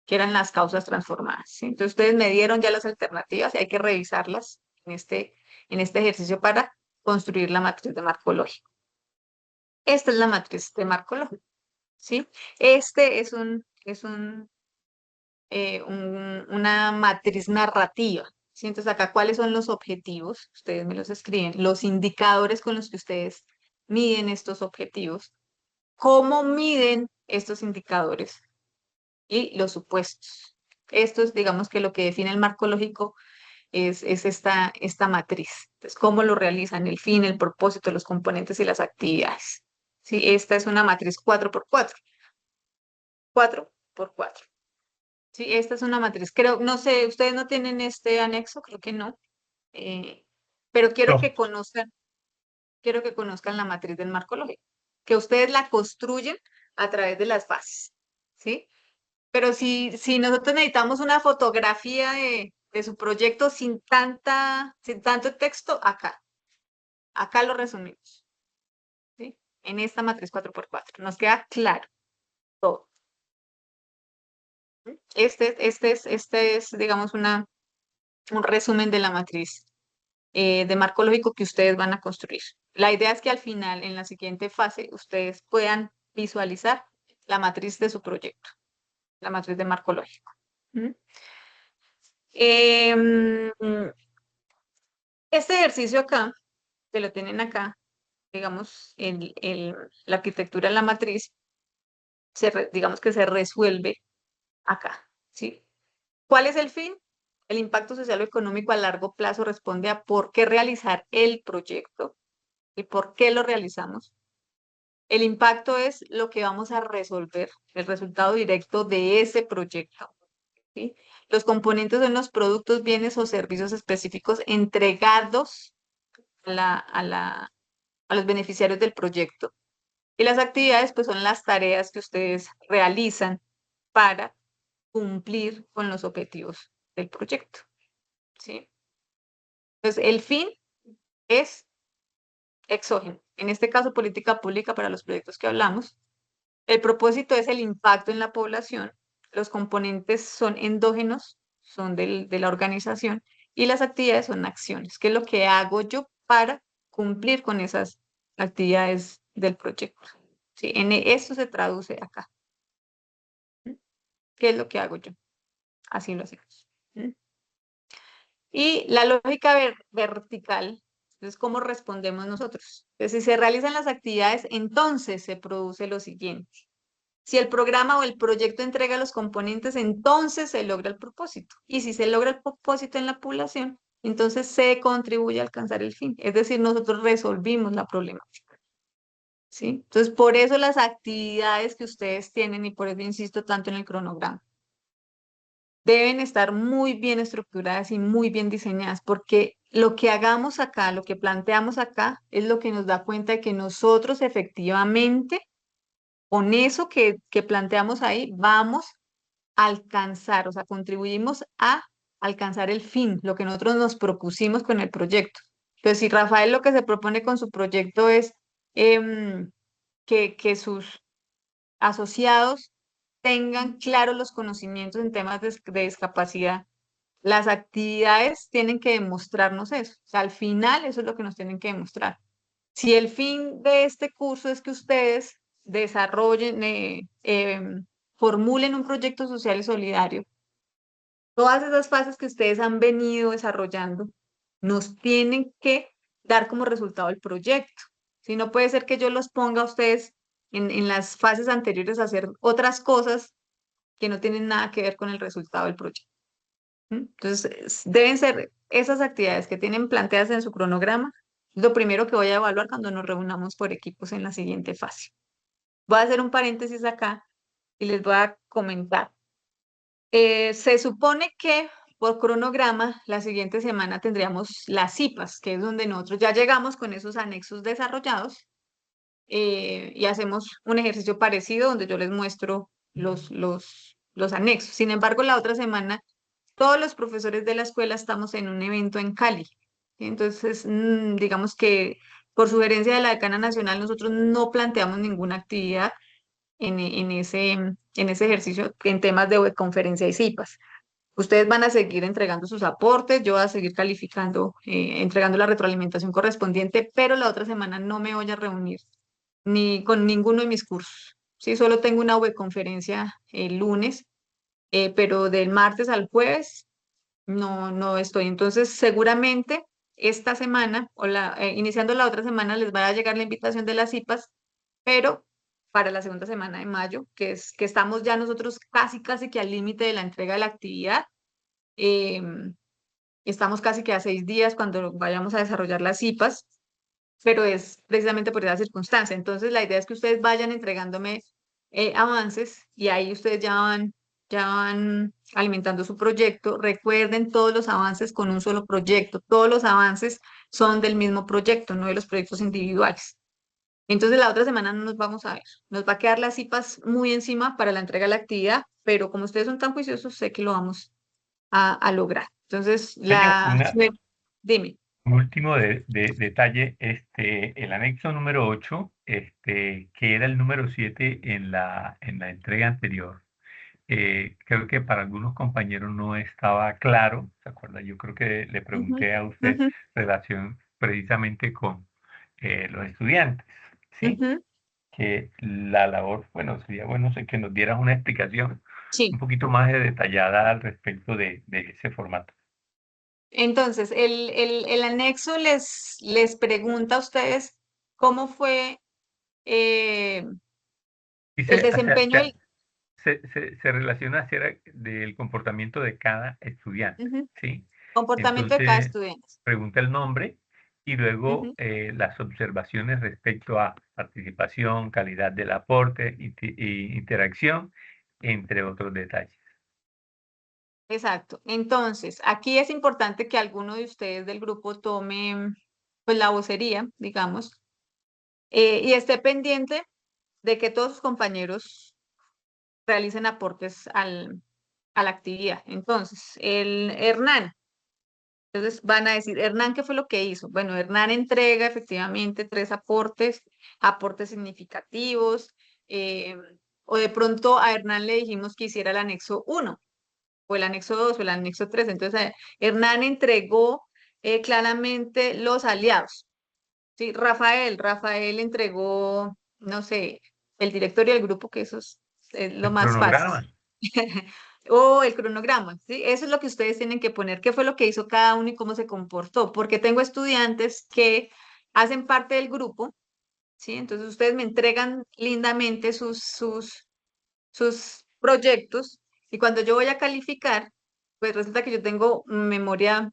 que eran las causas transformadas, ¿sí? Entonces, ustedes me dieron ya las alternativas y hay que revisarlas en este ejercicio para construir la matriz de marco lógico. Esta es la matriz de marco lógico, ¿sí? Este es una matriz narrativa, ¿sí? Entonces, acá, ¿cuáles son los objetivos? Ustedes me los escriben, los indicadores con los que ustedes miden estos objetivos, cómo miden estos indicadores y los supuestos. Esto es, digamos, que lo que define el marco lógico es esta matriz. Entonces, ¿cómo lo realizan? El fin, el propósito, los componentes y las actividades. Sí, esta es una matriz 4x4. 4x4. Sí, esta es una matriz. Creo, no sé, ustedes no tienen este anexo, creo que no. eh, pero No, quiero que conozcan la matriz del marco lógico, que ustedes la construyen a través de las fases. ¿Sí? Pero si nosotros necesitamos una fotografía de su proyecto sin tanto texto, acá lo resumimos, ¿sí? En esta matriz 4x4. Nos queda claro todo. ¿Sí? Este es, digamos, un resumen de la matriz de marco lógico que ustedes van a construir. La idea es que al final, en la siguiente fase, ustedes puedan visualizar la matriz de su proyecto, la matriz de marco lógico. ¿Mm? Em, Este ejercicio acá, que lo tienen acá, digamos, la arquitectura en la matriz, digamos que se resuelve acá, ¿sí? ¿Cuál es el fin? El impacto social o económico a largo plazo responde a por qué realizar el proyecto y por qué lo realizamos. El impacto es lo que vamos a resolver, el resultado directo de ese proyecto, ¿sí? Los componentes son los productos, bienes o servicios específicos entregados a los beneficiarios del proyecto. Y las actividades, pues, son las tareas que ustedes realizan para cumplir con los objetivos del proyecto, ¿sí? Entonces, el fin es exógeno. En este caso, política pública para los proyectos que hablamos. El propósito es el impacto en la población. Los componentes son endógenos, son de la organización. Y las actividades son acciones. ¿Qué es lo que hago yo para cumplir con esas actividades del proyecto? Sí, esto se traduce acá. ¿Mm? ¿Qué es lo que hago yo? Así lo hacemos. ¿Mm? Y la lógica vertical es cómo respondemos nosotros. Entonces, si se realizan las actividades, entonces se produce lo siguiente. Si el programa o el proyecto entrega los componentes, entonces se logra el propósito. Y si se logra el propósito en la población, entonces se contribuye a alcanzar el fin. Es decir, nosotros resolvimos la problemática. ¿sí? Entonces, por eso las actividades que ustedes tienen, y por eso insisto tanto en el cronograma, deben estar muy bien estructuradas y muy bien diseñadas, porque lo que hagamos acá, lo que planteamos acá, es lo que nos da cuenta de que nosotros efectivamente, con eso que planteamos ahí, vamos a alcanzar, o sea, contribuimos a alcanzar el fin, lo que nosotros nos propusimos con el proyecto. Entonces, si Rafael lo que se propone con su proyecto es em, que sus asociados tengan claros los conocimientos en temas de discapacidad, las actividades tienen que demostrarnos eso. O sea, al final eso es lo que nos tienen que demostrar. Si el fin de este curso es que ustedes desarrollen, formulen un proyecto social y solidario, todas esas fases que ustedes han venido desarrollando nos tienen que dar como resultado el proyecto. Si no puede ser que yo los ponga a ustedes en las fases anteriores a hacer otras cosas que no tienen nada que ver con el resultado del proyecto. ¿Mm? Entonces, deben ser esas actividades que tienen planteadas en su cronograma, lo primero que voy a evaluar cuando nos reunamos por equipos en la siguiente fase. Voy a hacer un paréntesis acá y les voy a comentar. Se supone que por cronograma la siguiente semana tendríamos las CIPAS, que es donde nosotros ya llegamos con esos anexos desarrollados y hacemos un ejercicio parecido donde yo les muestro los anexos. Sin embargo, la otra semana todos los profesores de la escuela estamos en un evento en Cali. ¿Sí? Entonces, digamos que por sugerencia de la decana nacional, nosotros no planteamos ninguna actividad en ese ejercicio en temas de webconferencia y CIPAS. Ustedes van a seguir entregando sus aportes, yo voy a seguir calificando, entregando la retroalimentación correspondiente, pero la otra semana no me voy a reunir ni con ninguno de mis cursos. Sí, solo tengo una webconferencia el lunes, pero del martes al jueves no estoy. Entonces, seguramente esta semana iniciando la otra semana les va a llegar la invitación de las CIPAS, pero para la segunda semana de mayo, que estamos ya nosotros casi que al límite de la entrega de la actividad. em, Estamos casi que a 6 días cuando vayamos a desarrollar las CIPAS, pero es precisamente por esa circunstancia. Entonces, la idea es que ustedes vayan entregándome avances y ahí ustedes ya van alimentando su proyecto. Recuerden todos los avances con un solo proyecto. Todos los avances son del mismo proyecto, no de los proyectos individuales. Entonces, la otra semana no nos vamos a ver. Nos va a quedar las CIPAS muy encima para la entrega de la actividad, pero como ustedes son tan juiciosos, sé que lo vamos a lograr. Entonces, Oye, dime. un último detalle, el anexo número 8, que era el número 7 en la entrega anterior, creo que para algunos compañeros no estaba claro, ¿se acuerda? Yo creo que le Ujú, pregunté a usted ujú, relación precisamente con los estudiantes, ¿sí? ujú. Que la labor, bueno, sería bueno que nos dieras una explicación un Sí. poquito más detallada al respecto de ese formato. Entonces, el anexo les pregunta a ustedes cómo fue eh, el Dice, o sea, desempeño se relaciona hacia del comportamiento de cada estudiante, ujú, ¿sí? comportamiento de cada Entonces, estudiante. pregunta el nombre y luego Ujú, las observaciones respecto a participación, calidad del aporte y interacción, entre otros detalles. exacto. Entonces, aquí es importante que alguno de ustedes del grupo tome pues la vocería, digamos, y esté pendiente de que todos sus compañeros realicen aportes a la actividad. Entonces, el Hernán. Entonces van a decir, Hernán, ¿qué fue lo que hizo? Bueno, Hernán entrega efectivamente 3 aportes significativos, eh, o de pronto a Hernán le dijimos que hiciera el anexo 1, o el anexo 2, o el anexo 3. Entonces, Hernán entregó claramente los aliados. Sí, Rafael entregó, no sé, el directorio del grupo, que eso es lo El más fácil. cronograma. O el cronograma, ¿sí? Eso es lo que ustedes tienen que poner, qué fue lo que hizo cada uno y cómo se comportó, porque tengo estudiantes que hacen parte del grupo, ¿sí? Entonces ustedes me entregan lindamente sus proyectos y cuando yo voy a calificar, pues resulta que yo tengo memoria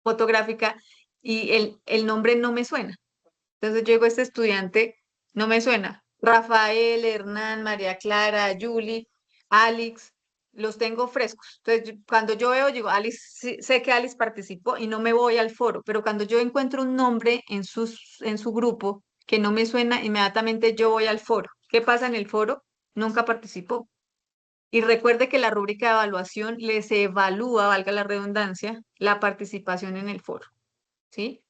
fotográfica y el nombre no me suena. Entonces yo digo, este estudiante No me suena. Rafael, Hernán, María Clara, Julie, Alex, los tengo frescos. Entonces, cuando yo veo, digo, Alice, sé que Alice participó y no me voy al foro, pero cuando yo encuentro un nombre en su grupo que no me suena, inmediatamente yo voy al foro. ¿Qué pasa en el foro? Nunca participó. Y recuerde que la rúbrica de evaluación les evalúa, valga la redundancia, la participación en el foro, ¿sí?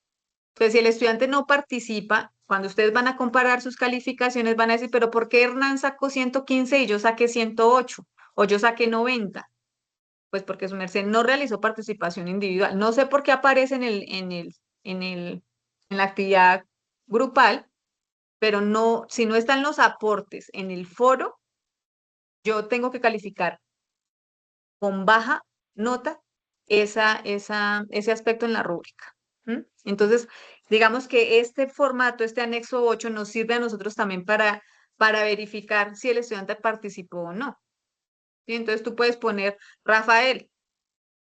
Entonces, si el estudiante no participa, cuando ustedes van a comparar sus calificaciones, van a decir, pero ¿por qué Hernán sacó 115 y yo saqué 108? O yo saqué 90. Pues porque su merced no realizó participación individual. No sé por qué aparece en la actividad grupal, pero no, si no están los aportes en el foro, yo tengo que calificar con baja nota ese aspecto en la rúbrica. ¿M? Entonces, digamos que este formato, este anexo 8, nos sirve a nosotros también para verificar si el estudiante participó o no. ¿Sí? Entonces, tú puedes poner Rafael.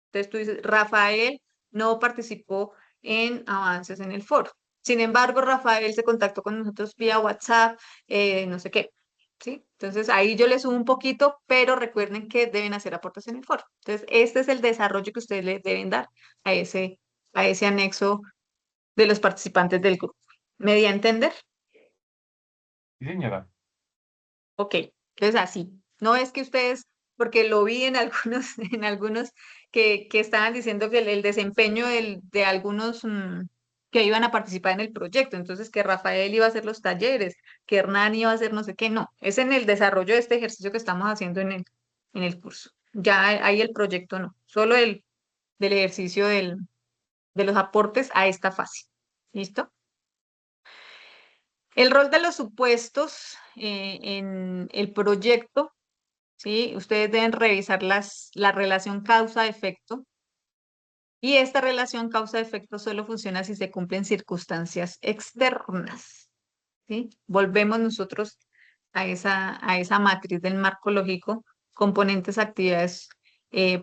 Entonces, tú dices, Rafael no participó en avances en el foro. Sin embargo, Rafael se contactó con nosotros vía WhatsApp, no sé qué. ¿Sí? Entonces ahí yo les subo un poquito, pero recuerden que deben hacer aportes en el foro. Entonces, este es el desarrollo que ustedes le deben dar a ese anexo de los participantes del grupo. ¿Me di a entender? Sí, señora. Ok, entonces así. No es que ustedes, porque lo vi en algunos, en algunos que estaban diciendo que el desempeño de algunos que iban a participar en el proyecto, entonces que Rafael iba a hacer los talleres, que Hernán iba a hacer no sé qué, no, es en el desarrollo de este ejercicio que estamos haciendo en el curso. Ya ahí el proyecto no, solo del ejercicio de los aportes a esta fase. ¿Listo? El rol de los supuestos en el proyecto. ¿Sí? Ustedes deben revisar la relación causa-efecto y esta relación causa-efecto solo funciona si se cumplen circunstancias externas, ¿sí? Volvemos nosotros a esa matriz del marco lógico, componentes, actividades,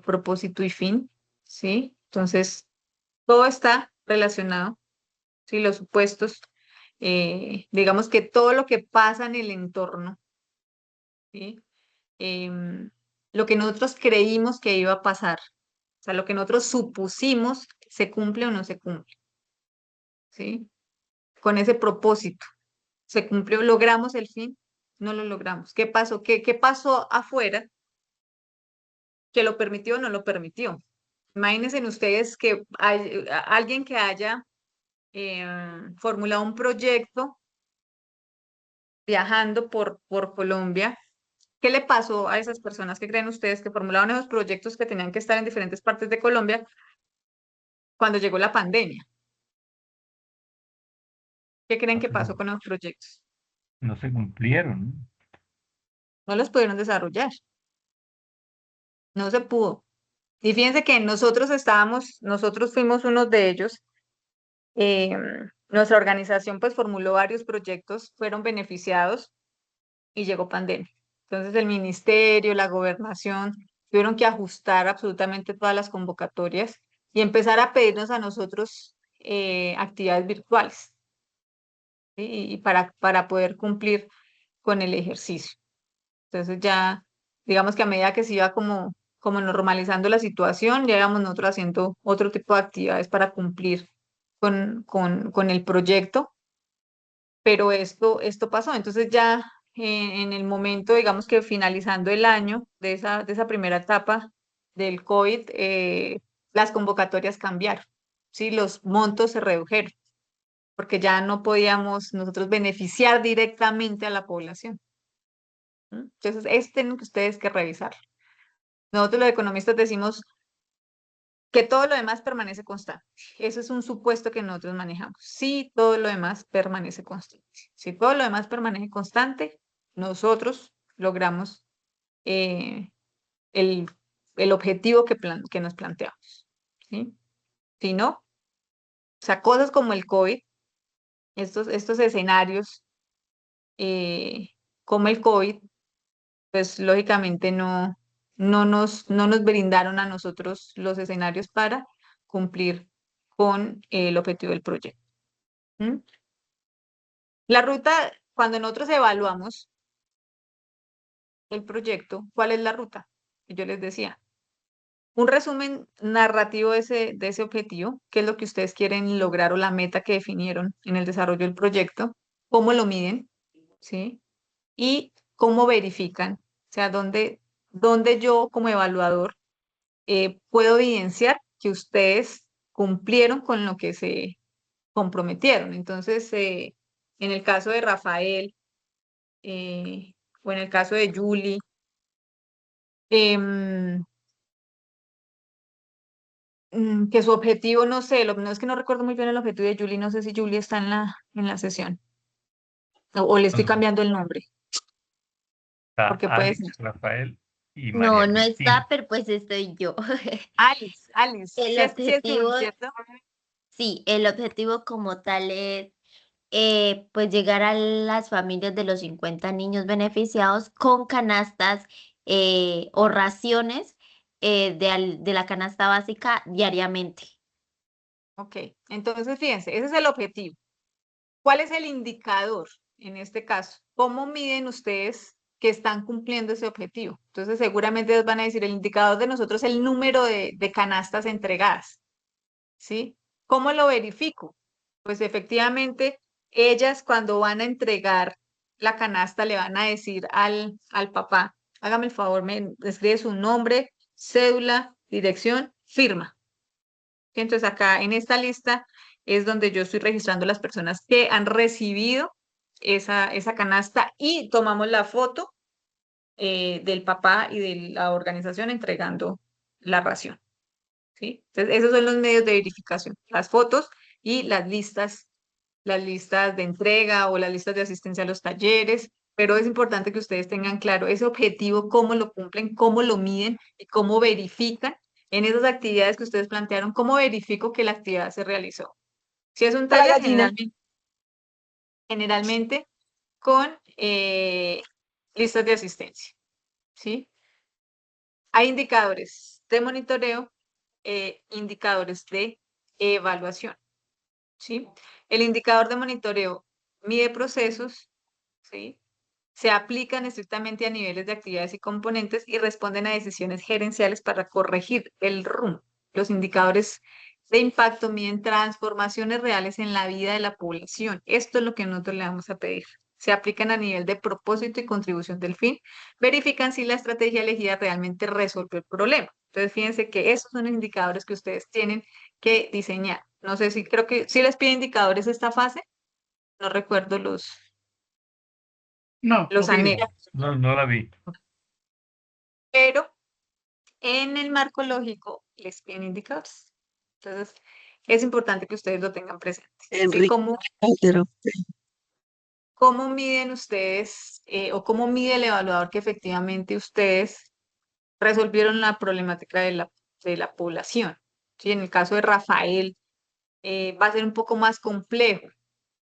propósito y fin, ¿sí? Entonces, todo está relacionado, ¿sí? Los supuestos, digamos que todo lo que pasa en el entorno, ¿sí? em, lo que nosotros creímos que iba a pasar, o sea, lo que nosotros supusimos, se cumple o no se cumple, ¿sí? Con ese propósito, ¿se cumplió? ¿Logramos el fin? No lo logramos. ¿Qué pasó? ¿Qué pasó afuera que lo permitió o no lo permitió? Imagínense ustedes que hay, alguien que haya formulado un proyecto viajando por Colombia. ¿Qué le pasó a esas personas que creen ustedes que formularon esos proyectos que tenían que estar en diferentes partes de Colombia cuando llegó la pandemia? ¿Qué creen No que se, pasó cum- con los proyectos? no se cumplieron, ¿no? No los pudieron desarrollar, no se pudo. Y fíjense que nosotros fuimos unos de ellos. eh, Nuestra organización pues formuló varios proyectos, fueron beneficiados y llegó pandemia. Entonces el ministerio, la gobernación tuvieron que ajustar absolutamente todas las convocatorias y empezar a pedirnos a nosotros actividades virtuales, ¿sí? Y para poder cumplir con el ejercicio. Entonces ya, digamos que a medida que se iba como normalizando la situación, ya íbamos nosotros haciendo otro tipo de actividades para cumplir con el proyecto, pero esto pasó. Entonces ya en el momento, digamos que finalizando el año de esa primera etapa del COVID, las convocatorias cambiaron, ¿sí? Los montos se redujeron, porque ya no podíamos nosotros beneficiar directamente a la población. ¿M? Entonces, tienen que ustedes que revisar. Nosotros los economistas decimos que todo lo demás permanece constante. Eso es un supuesto que nosotros manejamos. Si todo lo demás permanece constante. Si todo lo demás permanece constante, nosotros logramos eh, el, el objetivo que nos planteamos. ¿Sí? Si no, o sea, cosas como el COVID, estos escenarios como el COVID, pues lógicamente no nos brindaron a nosotros los escenarios para cumplir con el objetivo del proyecto. ¿Mm? La ruta cuando nosotros evaluamos el proyecto, ¿cuál es la ruta? Y yo les decía, un resumen narrativo de ese objetivo, qué es lo que ustedes quieren lograr o la meta que definieron en el desarrollo del proyecto, cómo lo miden, ¿sí? Y cómo verifican, o sea, dónde yo como evaluador puedo evidenciar que ustedes cumplieron con lo que se comprometieron. Entonces, en el caso de Rafael eh, o en el caso de Julie, em, que su objetivo, no sé, no es que no recuerdo muy bien el objetivo de Julie, no sé si Julie está en la sesión o le estoy No, cambiando el nombre, está porque puede ser. Alex, Rafael y María No, no Cristina. está, pero pues estoy yo. Alice, El sí es objetivo, Julie, ¿cierto? sí, el objetivo como tal es pues llegar a las familias de los 50 niños beneficiados con canastas o raciones de la canasta básica diariamente. Ok, entonces fíjense, ese es el objetivo. ¿Cuál es el indicador en este caso? ¿Cómo miden ustedes que están cumpliendo ese objetivo? Entonces seguramente les van a decir, el indicador de nosotros es el número de canastas entregadas, ¿sí? ¿Cómo lo verifico? Pues efectivamente, ellas cuando van a entregar la canasta le van a decir al papá, hágame el favor, me escribe su nombre, cédula, dirección, firma. Entonces acá en esta lista es donde yo estoy registrando las personas que han recibido esa canasta y tomamos la foto del papá y de la organización entregando la ración. ¿Sí? Entonces esos son los medios de verificación, las fotos y las listas de entrega o las listas de asistencia a los talleres, pero es importante que ustedes tengan claro ese objetivo, cómo lo cumplen, cómo lo miden y cómo verifican en esas actividades que ustedes plantearon, cómo verifico que la actividad se realizó. Si es un A la taller, gallina. generalmente con listas de asistencia, ¿sí? Hay indicadores de monitoreo, indicadores de evaluación, ¿sí? El indicador de monitoreo mide procesos, ¿sí? Se aplican estrictamente a niveles de actividades y componentes y responden a decisiones gerenciales para corregir el rumbo. Los indicadores de impacto miden transformaciones reales en la vida de la población. Esto es lo que nosotros le vamos a pedir. Se aplican a nivel de propósito y contribución del fin. Verifican si la estrategia elegida realmente resolvió el problema. Entonces, fíjense que esos son los indicadores que ustedes tienen que diseñar. No sé si creo que sí les pide indicadores esta fase. No recuerdo No, los no pide. anexos, No, no la vi. pero en el marco lógico les piden indicadores. Entonces, es importante que ustedes lo tengan presente. ¿Sí? Enrique Calderón. ¿Cómo miden ustedes o cómo mide el evaluador que efectivamente ustedes resolvieron la problemática de la población? ¿Sí? En el caso de Rafael, va a ser un poco más complejo,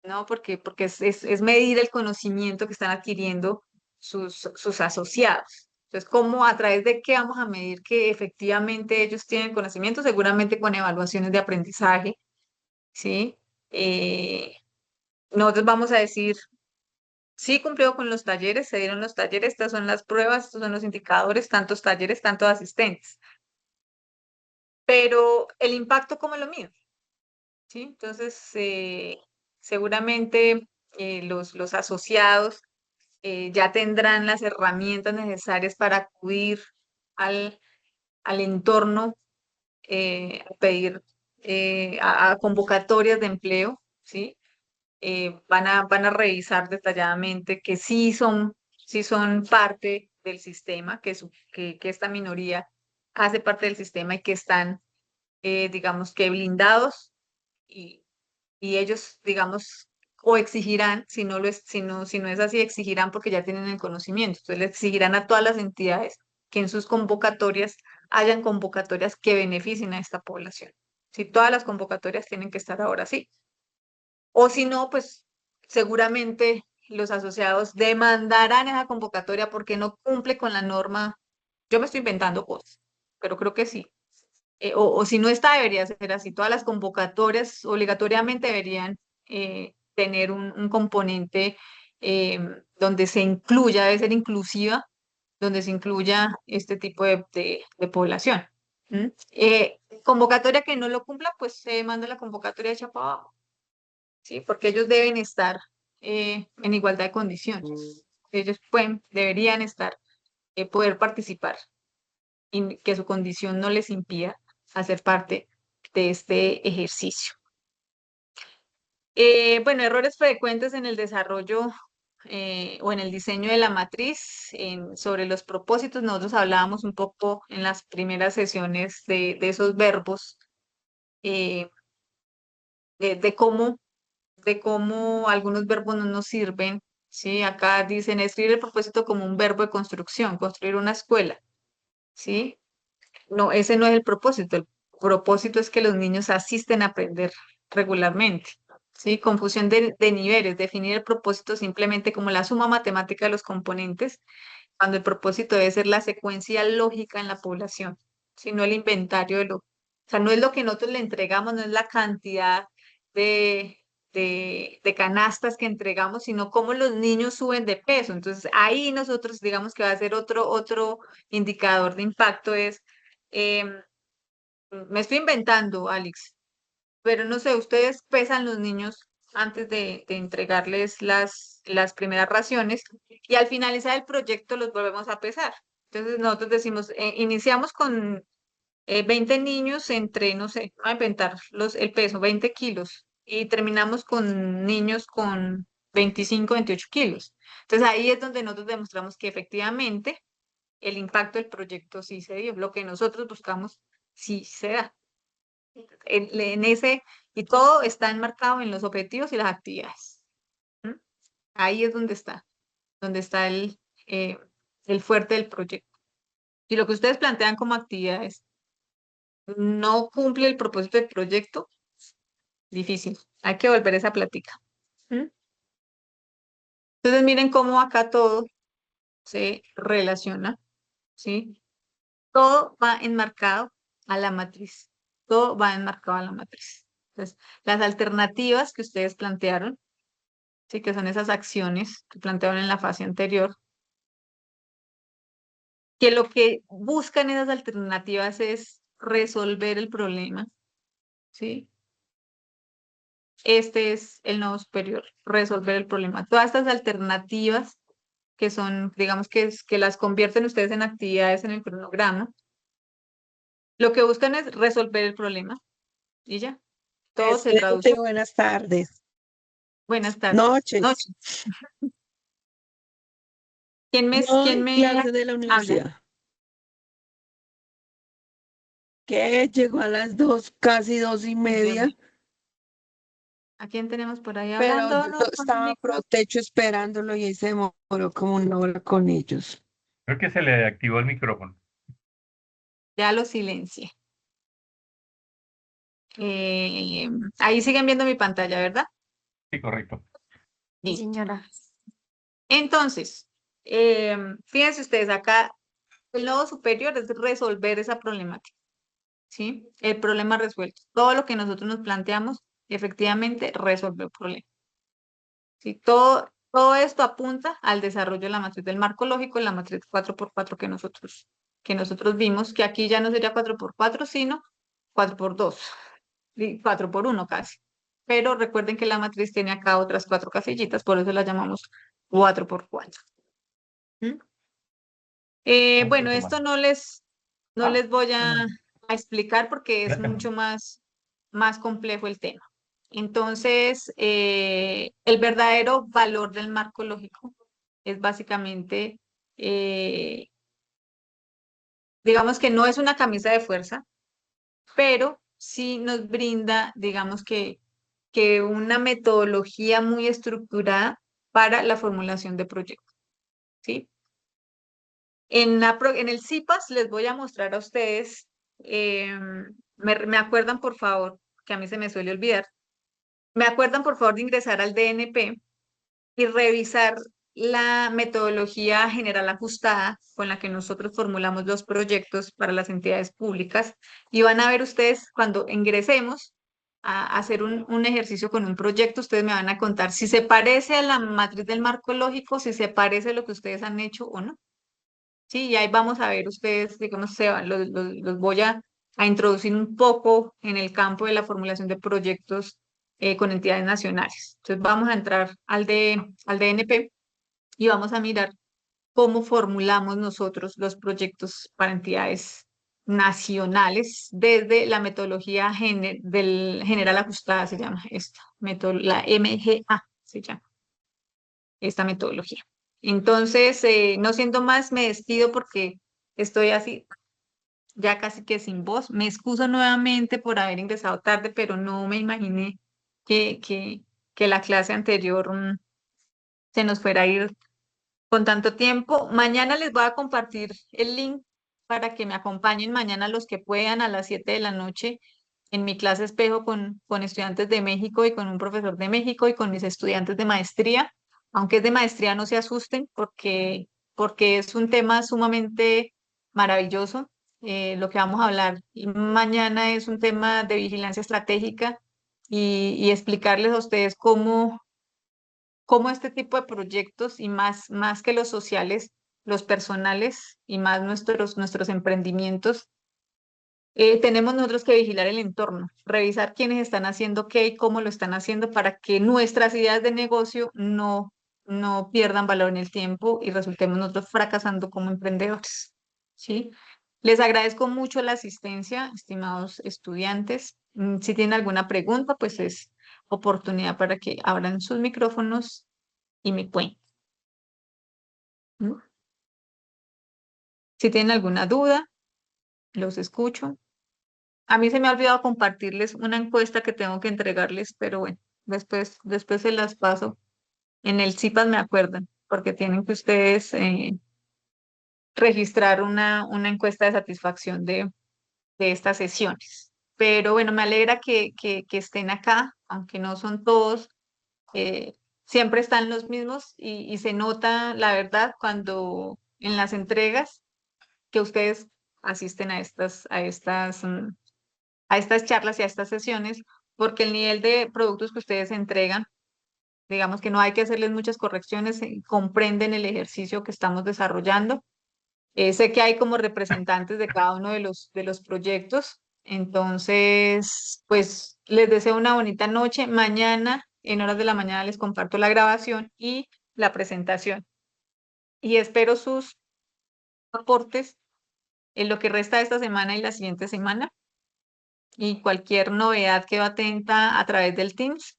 ¿no? Porque es medir el conocimiento que están adquiriendo sus asociados. Entonces, ¿cómo, a través de qué vamos a medir que efectivamente ellos tienen conocimiento? Seguramente con evaluaciones de aprendizaje, ¿sí? Eh, nosotros vamos a decir, sí cumplió con los talleres, se dieron los talleres, estas son las pruebas, estos son los indicadores, tantos talleres, tantos asistentes. Pero el impacto, ¿cómo lo mido? ¿Sí? Entonces, seguramente los asociados ya tendrán las herramientas necesarias para acudir al entorno a pedir a convocatorias de empleo, ¿sí? Van a revisar detalladamente que sí son parte del sistema, que esta minoría hace parte del sistema y que están, digamos, que blindados y, y ellos, digamos, o exigirán, si no es así, exigirán porque ya tienen el conocimiento. Entonces, le exigirán a todas las entidades que en sus convocatorias hayan convocatorias que beneficien a esta población. Si todas las convocatorias tienen que estar ahora sí. O si no, pues seguramente los asociados demandarán esa convocatoria porque no cumple con la norma. Yo me estoy inventando cosas, pero creo que sí. O si no está, debería ser así. Todas las convocatorias obligatoriamente deberían tener un componente donde se incluya, debe ser inclusiva, donde se incluya este tipo de población. ¿Mm? Convocatoria que no lo cumpla, pues se manda la convocatoria hecha para abajo, ¿sí? Porque ellos deben estar en igualdad de condiciones. Ellos deberían estar, poder participar y que su condición no les impida hacer parte de este ejercicio. Bueno, errores frecuentes en el desarrollo o en el diseño de la matriz sobre los propósitos. Nosotros hablábamos un poco en las primeras sesiones de esos verbos, eh, de cómo algunos verbos no nos sirven. ¿Sí? Acá dicen escribir el propósito como un verbo de construcción, construir una escuela. ¿Sí? No, ese no es el propósito. El propósito es que los niños asisten a aprender regularmente. ¿Sí? Confusión de niveles. Definir el propósito simplemente como la suma matemática de los componentes, cuando el propósito debe ser la secuencia lógica en la población, sino el inventario o sea, no es lo que nosotros le entregamos, no es la cantidad de, de canastas que entregamos, sino cómo los niños suben de peso. Entonces, ahí nosotros digamos que va a ser otro indicador de impacto es, em, me estoy inventando, Alex, pero no sé, ustedes pesan los niños antes de entregarles las primeras raciones y al finalizar el proyecto los volvemos a pesar. Entonces nosotros decimos, iniciamos con 20 niños entre, no sé, a inventar el peso, 20 kilos, y terminamos con niños con 25, 28 kilos. Entonces ahí es donde nosotros demostramos que efectivamente el impacto del proyecto sí se dio, lo que nosotros buscamos sí se da en ese, y todo está enmarcado en los objetivos y las actividades. ¿Mm? Ahí es donde está el fuerte del proyecto. Y lo que ustedes plantean como actividades no cumple el propósito del proyecto, difícil. Hay que volver a esa plática. ¿Mm? Entonces miren cómo acá todo se relaciona, ¿sí? Todo va enmarcado a la matriz. Todo va enmarcado a la matriz. Entonces, las alternativas que ustedes plantearon, sí, que son esas acciones que plantearon en la fase anterior, que lo que buscan esas alternativas es resolver el problema, ¿sí? Este es el nodo superior, resolver el problema. Todas estas alternativas que son, digamos que las convierten ustedes en actividades en el cronograma, lo que buscan es resolver el problema y ya. Todo se traduce. Excelente, buenas tardes. Buenas tardes. Noches. Noches. ¿Quién No en me clase de la habla? universidad. Que llegó a las 2, casi 2:30, ¿A quién tenemos por ahí pero hablando? yo No, con el estaba micro. pro techo esperándolo y ahí se demoró como una hora con ellos. Creo que se le activó el micrófono. Ya lo silencié. Ahí siguen viendo mi pantalla, ¿verdad? Sí, correcto. Sí, Listo. señora. Entonces, fíjense ustedes acá, el nodo superior es resolver esa problemática, ¿sí? El problema resuelto. Todo lo que nosotros nos planteamos, efectivamente, resolver el problema. ¿Sí? Todo esto apunta al desarrollo de la matriz del marco lógico, en la matriz 4x4 que nosotros vimos, que aquí ya no sería 4x4, sino 4x2, y 4x1 casi. Pero recuerden que la matriz tiene acá otras 4 casillitas, por eso la llamamos 4x4. ¿Mm? Bueno, esto no les voy a explicar porque es Gracias. mucho más complejo el tema. Entonces, el verdadero valor del marco lógico es básicamente, digamos que no es una camisa de fuerza, pero sí nos brinda, digamos que una metodología muy estructurada para la formulación de proyectos, ¿sí? En el CIPAS les voy a mostrar a ustedes, me acuerdan por favor, que a mí se me suele olvidar, me acuerdan por favor de ingresar al DNP y revisar la metodología general ajustada con la que nosotros formulamos los proyectos para las entidades públicas y van a ver ustedes cuando ingresemos a hacer un ejercicio con un proyecto. Ustedes me van a contar si se parece a la matriz del marco lógico, si se parece a lo que ustedes han hecho o no. Sí, y ahí vamos a ver ustedes, digamos, los voy a introducir un poco en el campo de la formulación de proyectos con entidades nacionales. Entonces vamos a entrar al DNP y vamos a mirar cómo formulamos nosotros los proyectos para entidades nacionales desde la metodología general ajustada, se llama esta, la MGA se llama esta metodología. Entonces, no siendo más, me despido porque estoy así, ya casi que sin voz. Me excuso nuevamente por haber ingresado tarde, pero no me imaginé que la clase anterior se nos fuera a ir con tanto tiempo. Mañana les voy a compartir el link para que me acompañen mañana los que puedan a las 7 de la noche en mi clase espejo con estudiantes de México y con un profesor de México y con mis estudiantes de maestría. Aunque es de maestría, no se asusten porque es un tema sumamente maravilloso. Lo que vamos a hablar mañana es un tema de vigilancia estratégica y explicarles a ustedes cómo este tipo de proyectos y más que los sociales, los personales y más nuestros emprendimientos, tenemos nosotros que vigilar el entorno, revisar quiénes están haciendo qué y cómo lo están haciendo para que nuestras ideas de negocio no pierdan valor en el tiempo y resultemos nosotros fracasando como emprendedores. ¿Sí? Les agradezco mucho la asistencia, estimados estudiantes. Si tienen alguna pregunta, pues es oportunidad para que abran sus micrófonos y me cuenten. ¿No? Si tienen alguna duda, los escucho. A mí se me ha olvidado compartirles una encuesta que tengo que entregarles, pero bueno, después se las paso. En el CIPAS me acuerdan, porque tienen que ustedes registrar una encuesta de satisfacción de estas sesiones. Pero bueno, me alegra que estén acá, aunque no son todos, eh, siempre están los mismos y se nota la verdad cuando en las entregas que ustedes asisten a estas charlas y a estas sesiones, porque el nivel de productos que ustedes entregan, digamos que no hay que hacerles muchas correcciones, comprenden el ejercicio que estamos desarrollando. Sé que hay como representantes de cada uno de los proyectos, entonces, pues les deseo una bonita noche. Mañana, en horas de la mañana, les comparto la grabación y la presentación. Y espero sus aportes en lo que resta de esta semana y la siguiente semana. Y cualquier novedad quedo atenta a través del Teams.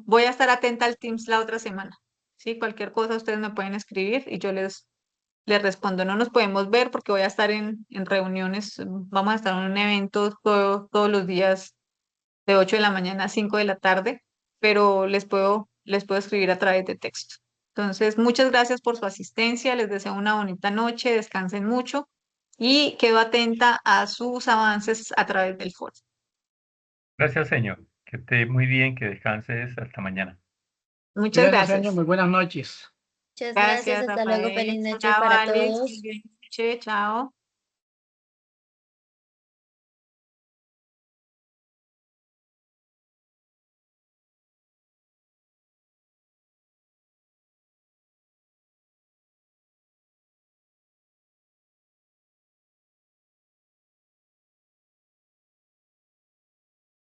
Voy a estar atenta al Teams la otra semana. Sí, cualquier cosa ustedes me pueden escribir y yo les respondo. No nos podemos ver porque voy a estar en reuniones. Vamos a estar en un evento todos los días de 8 de la mañana a 5 de la tarde, pero les puedo escribir a través de texto. Entonces, muchas gracias por su asistencia. Les deseo una bonita noche. Descansen mucho y quedo atenta a sus avances a través del foro. Gracias, señor. Que esté muy bien, que descanses hasta mañana. Muchas Gracias, señor. gracias. Muy buenas noches. Muchas gracias, Gracias, hasta luego, Rafael. feliz noche Chao, para Alex. todos. Feliz noche. Chao.